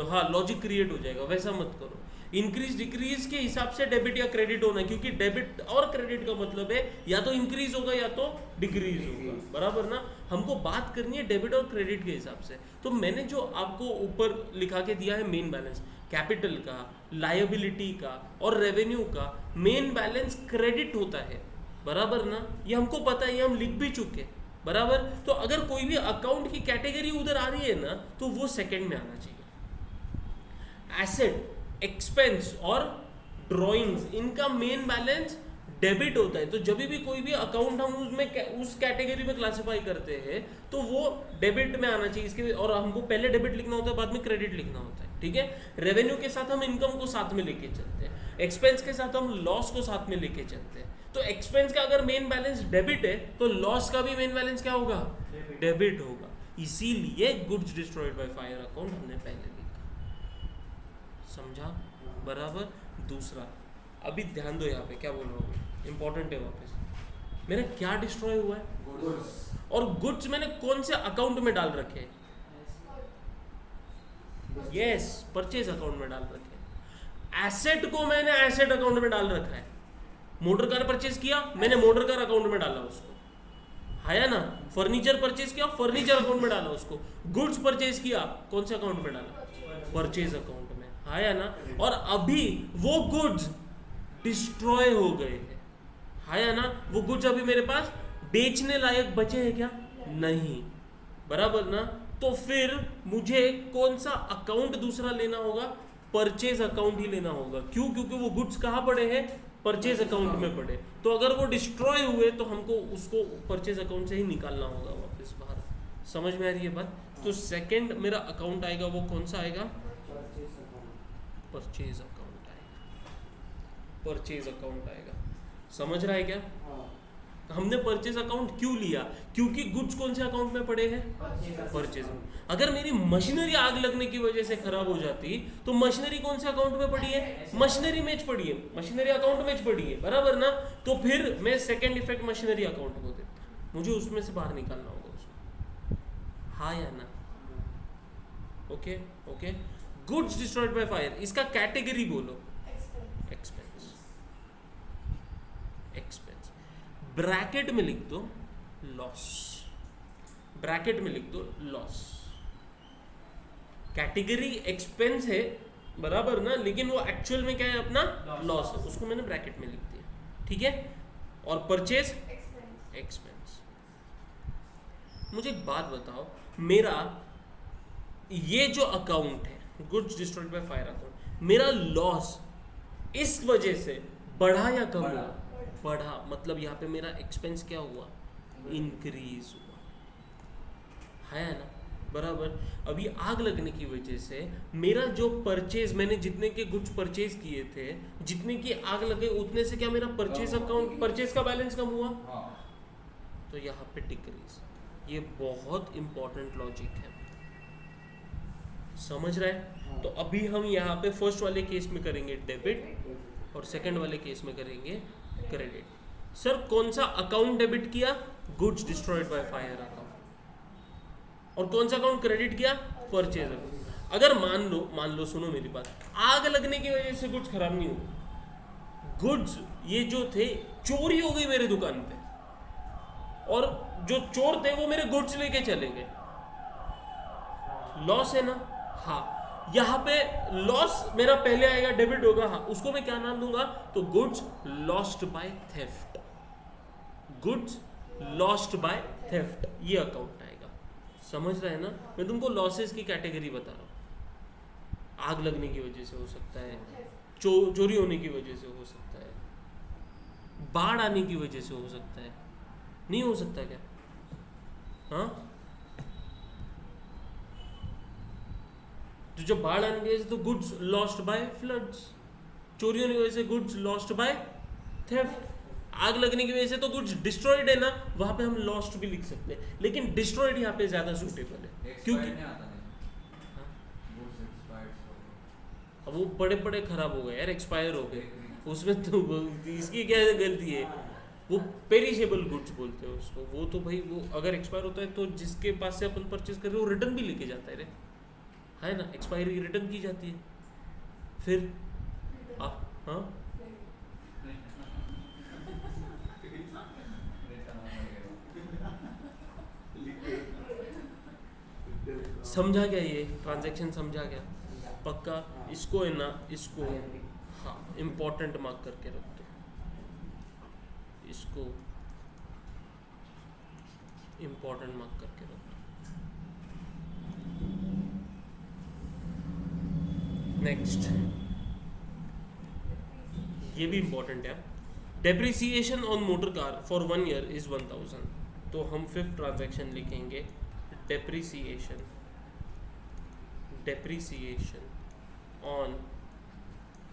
हाँ लॉजिक क्रिएट हो जाएगा, वैसा मत करो। इंक्रीज डिक्रीज के हिसाब से डेबिट या क्रेडिट होना है, क्योंकि डेबिट और क्रेडिट का मतलब है या तो इंक्रीज होगा या तो डिक्रीज होगा, बराबर ना। हमको बात करनी है डेबिट और क्रेडिट के हिसाब से। तो मैंने जो आपको ऊपर लिखा के दिया है मेन बैलेंस, कैपिटल का, लायबिलिटी का और रेवेन्यू का मेन बैलेंस क्रेडिट होता है, बराबर ना। ये हमको पता है, ये हम लिख भी चुके हैं, बराबर। तो अगर कोई भी अकाउंट की कैटेगरी उधर आ रही है ना, तो वो सेकंड में आना चाहिए। एसेट, एक्सपेंस और ड्राइंग्स, इनका मेन बैलेंस डेबिट होता है। तो जब भी कोई भी अकाउंट हम उसमें उस कैटेगरी में क्लासिफाई करते हैं तो वो डेबिट में आना चाहिए इसके, और हमको पहले डेबिट लिखना होता है, बाद में क्रेडिट लिखना होता है, ठीक है। रेवेन्यू के साथ हम इनकम को साथ में लेके चलते हैं, एक्सपेंस के साथ हम लॉस को साथ में लेके चलते हैं। तो एक्सपेंस का अगर मेन बैलेंस डेबिट है तो लॉस का भी मेन बैलेंस क्या होगा, डेबिट होगा। इसीलिए goods destroyed by fire account हमने पहले लिखा, समझा, बराबर। दूसरा, अभी ध्यान दो यहाँ पे क्या बोल रहा हूँ, इंपॉर्टेंट है वापस। मेरा क्या डिस्ट्रॉय हुआ है, गुड्स। और गुड्स मैंने कौन से अकाउंट में डाल रखे हैं, यस, परचेज अकाउंट में डाल रखे हैं। एसेट को मैंने एसेट अकाउंट में डाल रखा है। मोटर कार परचेज किया, मैंने मोटर कार अकाउंट में डाला उसको, है ना। फर्नीचर परचेज किया, फर्नीचर अकाउंट में डाला उसको। गुड्स परचेज किया, कौन से अकाउंट में डाला, परचेज अकाउंट में, है ना। और अभी वो गुड्स डिस्ट्रॉय हो गए हैं, है ना। वो गुड्स अभी मेरे पास बेचने लायक बचे हैं क्या, नहीं, बराबर ना। तो फिर मुझे कौन सा अकाउंट दूसरा लेना होगा, परचेज अकाउंट ही लेना होगा। क्यों, क्योंकि वो गुड्स कहाँ पड़े हैं, परचेज अकाउंट में पड़े। तो अगर वो डिस्ट्रॉय हुए तो हमको उसको परचेज अकाउंट से ही निकालना होगा वापस बाहर। समझ में आ रही है बात। तो सेकंड मेरा अकाउंट आएगा, वो कौन सा आएगा, परचेज अकाउंट आएगा, परचेज अकाउंट आएगा। समझ रहा है क्या, हमने परचेज अकाउंट क्यों लिया, क्योंकि गुड्स कौन से अकाउंट में पड़े हैं, परचेज। अगर मेरी मशीनरी आग लगने की वजह से खराब हो जाती तो मशीनरी कौन से अकाउंट में पड़ी है, मशीनरी में पड़ी है, मशीनरी अकाउंट में पड़ी है, बराबर ना। तो फिर मैं सेकंड इफेक्ट मशीनरी अकाउंट को देता, मुझे उसमें से बाहर निकालना होगा उसको, हाँ या ना। Okay okay. Goods destroyed by fire, इसका कैटेगरी बोलो, एक्सपेंस, एक्सपेंस। ब्रैकेट में लिख दो लॉस, ब्रैकेट में लिख दो लॉस। कैटेगरी एक्सपेंस है, बराबर ना, लेकिन वो एक्चुअल में क्या है, अपना लॉस है, उसको मैंने ब्रैकेट में लिख दिया, ठीक है। और परचेज एक्सपेंस। मुझे एक बात बताओ, मेरा ये जो अकाउंट है goods destroyed by fire account, मेरा लॉस इस वजह से बढ़ा या कम हुआ, बढ़ा। मतलब यहाँ पे मेरा एक्सपेंस क्या हुआ, इंक्रीज हुआ, है ना, बराबर। अभी आग लगने की वजह से मेरा जो परचेज, मैंने जितने के गुड्स परचेज किए थे, जितने की आग लगे उतने से क्या मेरा परचेज अकाउंट, परचेज का बैलेंस कम हुआ, तो यहाँ पे डिक्रीज। ये बहुत इंपॉर्टेंट लॉजिक है, समझ रहे हैं। तो अभी हम यहाँ पे फर्स्ट वाले केस में करेंगे डेबिट और सेकंड वाले केस में करेंगे क्रेडिट। सर कौन सा अकाउंट डेबिट किया? Goods destroyed by fire account. और कौन सा अकाउंट क्रेडिट किया? Purchase account. अगर मान लो सुनो मेरी बात, आग लगने की वजह से गुड्स खराब नहीं हुआ, गुड्स ये जो थे चोरी हो गई मेरे दुकान पे, और जो चोर थे वो मेरे गुड्स लेके चले गए, लॉस है ना? हाँ, यहाँ पे लॉस मेरा पहले आएगा, डेबिट होगा, हाँ, उसको मैं क्या नाम दूंगा? तो goods lost by theft, goods lost by theft, ये अकाउंट आएगा। समझ रहे हैं ना? मैं तुमको लॉसेस की कैटेगरी बता रहा हूँ। आग लगने की वजह से हो सकता है, चोरी होने की वजह से हो सकता है, बाढ़ आने की वजह से हो सकता है, नहीं हो सकता क्या? हाँ, तो जब बाढ़ आने की वजह से तो गुड्स लॉस्ट बाय फ्लड्स, चोरी होने की वजह से गुड्स लॉस्ट बाय थेफ्ट, आग लगने की वजह से तो गुड्स डिस्ट्रॉयड है ना, वहां पे हम लॉस्ट भी लिख सकते हैं, लेकिन डिस्ट्रॉयड यहाँ पे ज्यादा सूटेबल है, क्योंकि अब वो बड़े बड़े खराब हो गए यार, एक्सपायर हो गए, उसमें तो इसकी क्या गलती है? वो पेरिशेबल गुड्स बोलते हैं उसको, वो तो भाई वो अगर एक्सपायर होता है तो जिसके पास से अपन परचेज कर रहे हो वो रिटर्न भी लेके जाता है रे, है ना? एक्सपायरी रिटर्न की जाती है। फिर हाँ, समझा क्या? ये ट्रांजैक्शन समझा क्या? पक्का? इसको है ना, इसको हाँ इम्पोर्टेंट मार्क करके रख दो, इसको इम्पोर्टेंट मार्क करके रख दो। नेक्स्ट, ये भी इम्पोर्टेंट है, depreciation on motor car for 1 year is 1000। तो हम 5th ट्रांजैक्शन लिखेंगे, डेप्रिसिएशन ऑन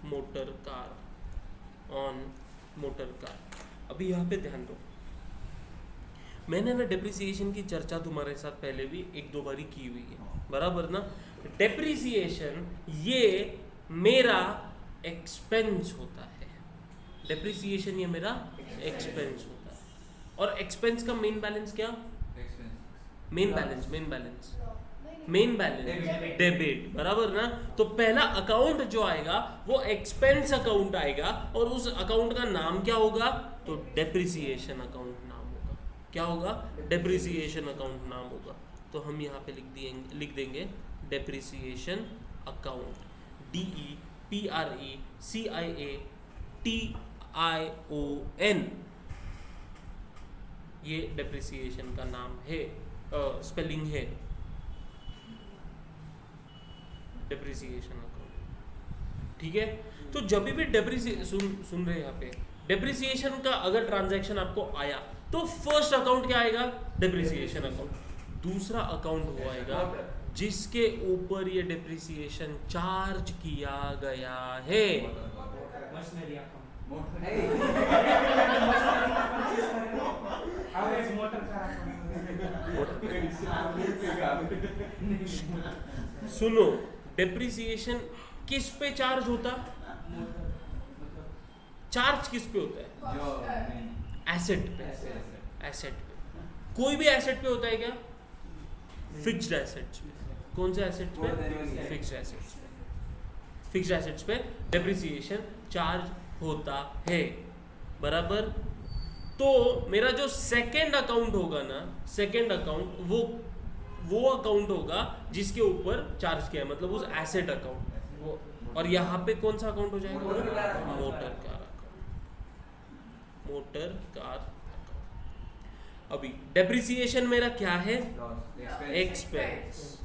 मोटर कार। अभी यहाँ पे ध्यान दो, मैंने ना डेप्रिसिएशन की चर्चा तुम्हारे साथ पहले भी 1-2 बारी की हुई है, बराबर ना? डेप्रिसिएशन ये मेरा एक्सपेंस होता है, डेप्रिसिएशन ये मेरा एक्सपेंस होता है, और एक्सपेंस का मेन बैलेंस क्या? मेन बैलेंस डेबिट, बराबर ना? तो पहला अकाउंट जो आएगा वो एक्सपेंस अकाउंट आएगा, और उस अकाउंट का नाम क्या होगा? तो डेप्रिसिएशन अकाउंट नाम होगा। क्या होगा? डेप्रिसिएशन अकाउंट नाम होगा। तो हम यहाँ पे लिख देंगे डेप्रिसिएशन अकाउंट, DEPRECIATION, ये डेप्रिसिएशन का नाम है, स्पेलिंग है, डेप्रिसिएशन अकाउंट। ठीक है? तो जब भी सुन रहे हैं यहाँ पे, डेप्रिसिएशन का अगर ट्रांजैक्शन आपको आया तो फर्स्ट अकाउंट क्या आएगा? Depreciation account. दूसरा अकाउंट वो आएगा जिसके ऊपर ये डेप्रिसिएशन चार्ज किया गया है। मशीनरी अकाउंट, सुनो, डेप्रिसिएशन किस पे चार्ज होता? चार्ज किस पे होता है? एसेट पे। कोई भी एसेट पे होता है क्या? फिक्स्ड एसेट्स पे। कौन से एसेट्स पे? फिक्स्ड एसेट्स पे। फिक्स्ड एसेट्स पे डेप्रिसिएशन चार्ज होता है, बराबर? तो मेरा जो सेकंड अकाउंट होगा ना, सेकंड अकाउंट वो अकाउंट होगा जिसके ऊपर चार्ज किया है, मतलब उस एसेट अकाउंट। और यहाँ पे कौन सा अकाउंट हो जाएगा? Motor car account. अभी डेप्रिसिएशन मेरा क्या है? एक्सपेंस।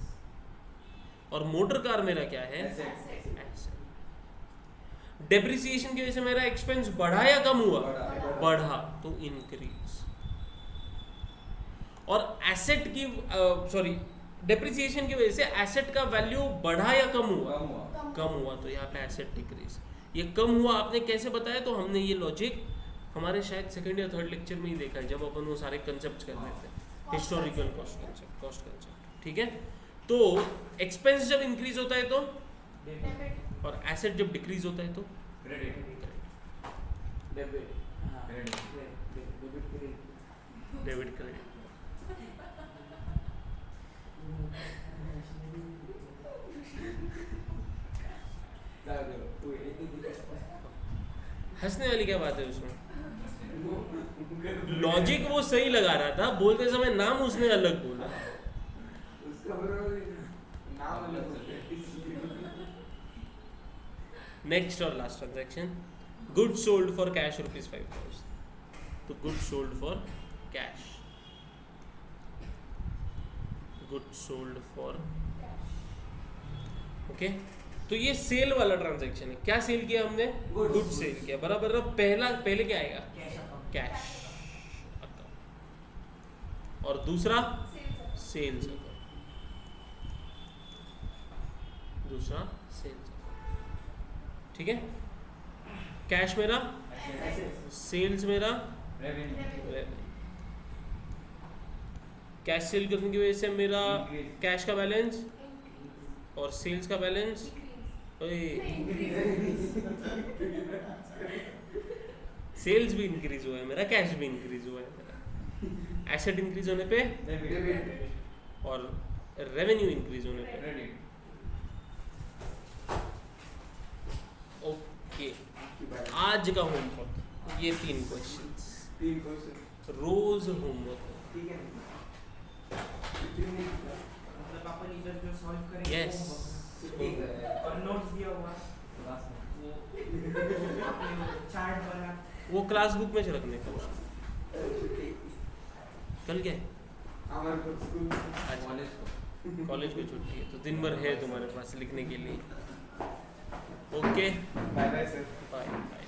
और मोटर कार मेरा क्या है? एसेट। डेप्रिसिएशन की वजह से मेरा एक्सपेंस बढ़ा या कम हुआ? बढ़ा, तो इंक्रीज। और एसेट की डेप्रिसिएशन की वजह से एसेट का वैल्यू बढ़ा या कम हुआ? कम हुआ, तो यहाँ पे एसेट डिक्रीज। ये कम हुआ आपने कैसे बताया? तो हमने ये लॉजिक हमारे शायद 2nd या 3rd लेक्चर में ही देखा है, जब अपन वो सारे कंसेप्ट कर रहे थे, हिस्टोरिकल कॉस्ट कंसेप्ट। ठीक है? तो एक्सपेंस जब इंक्रीज होता है तो, और एसेट जब डिक्रीज होता है तो क्रेडिट। डेबिट क्रेडिट हंसने वाली क्या बात है उसमें? लॉजिक वो सही लगा रहा था, बोलते समय नाम उसने अलग बोला। उसका बरोबर नाम अलग होता है, इसलिए। नेक्स्ट और last transaction, good sold for cash ₹5,000। तो good sold for cash, good sold for, okay. तो ये सेल वाला ट्रांजैक्शन है। क्या सेल किया हमने? गुड सेल किया, बराबर ना। पहले क्या आएगा? Cash account. कैश अकाउंट, और दूसरा सेल्स अकाउंट, दूसरा सेल्स अकाउंट, ठीक है। कैश मेरा, सेल्स मेरा, रेवेन्यू कैश सेल करने की वजह से मेरा Increase. कैश का बैलेंस और सेल्स का बैलेंस, सेल्स भी इंक्रीज हुआ है मेरा, कैश भी इंक्रीज हुआ है मेरा। एसेट इंक्रीज होने पे डेबिट और रेवेन्यू इंक्रीज होने पे, क्रेडिट ओके। आपकी बारी। आज का होमवर्क ये 3 क्वेश्चंस, 3 क्वेश्चन रोज होमवर्क। ठीक है। कितने नहीं किया? मतलब अपन इधर जो सॉल्व करेंगे Yes. वो ठीक है। और नोट्स दिया हुआ क्लास में वो आपने चार्ट बना वो क्लास बुक में से रखने का उसको। छुट्टी। कल क्या है? हमारे को स्कूल आज कॉलेज को कॉलेज में छुट्टी है, तो दिन भर है तुम्हारे पास लिखने के लिए। Okay, bye bye sir. Bye bye.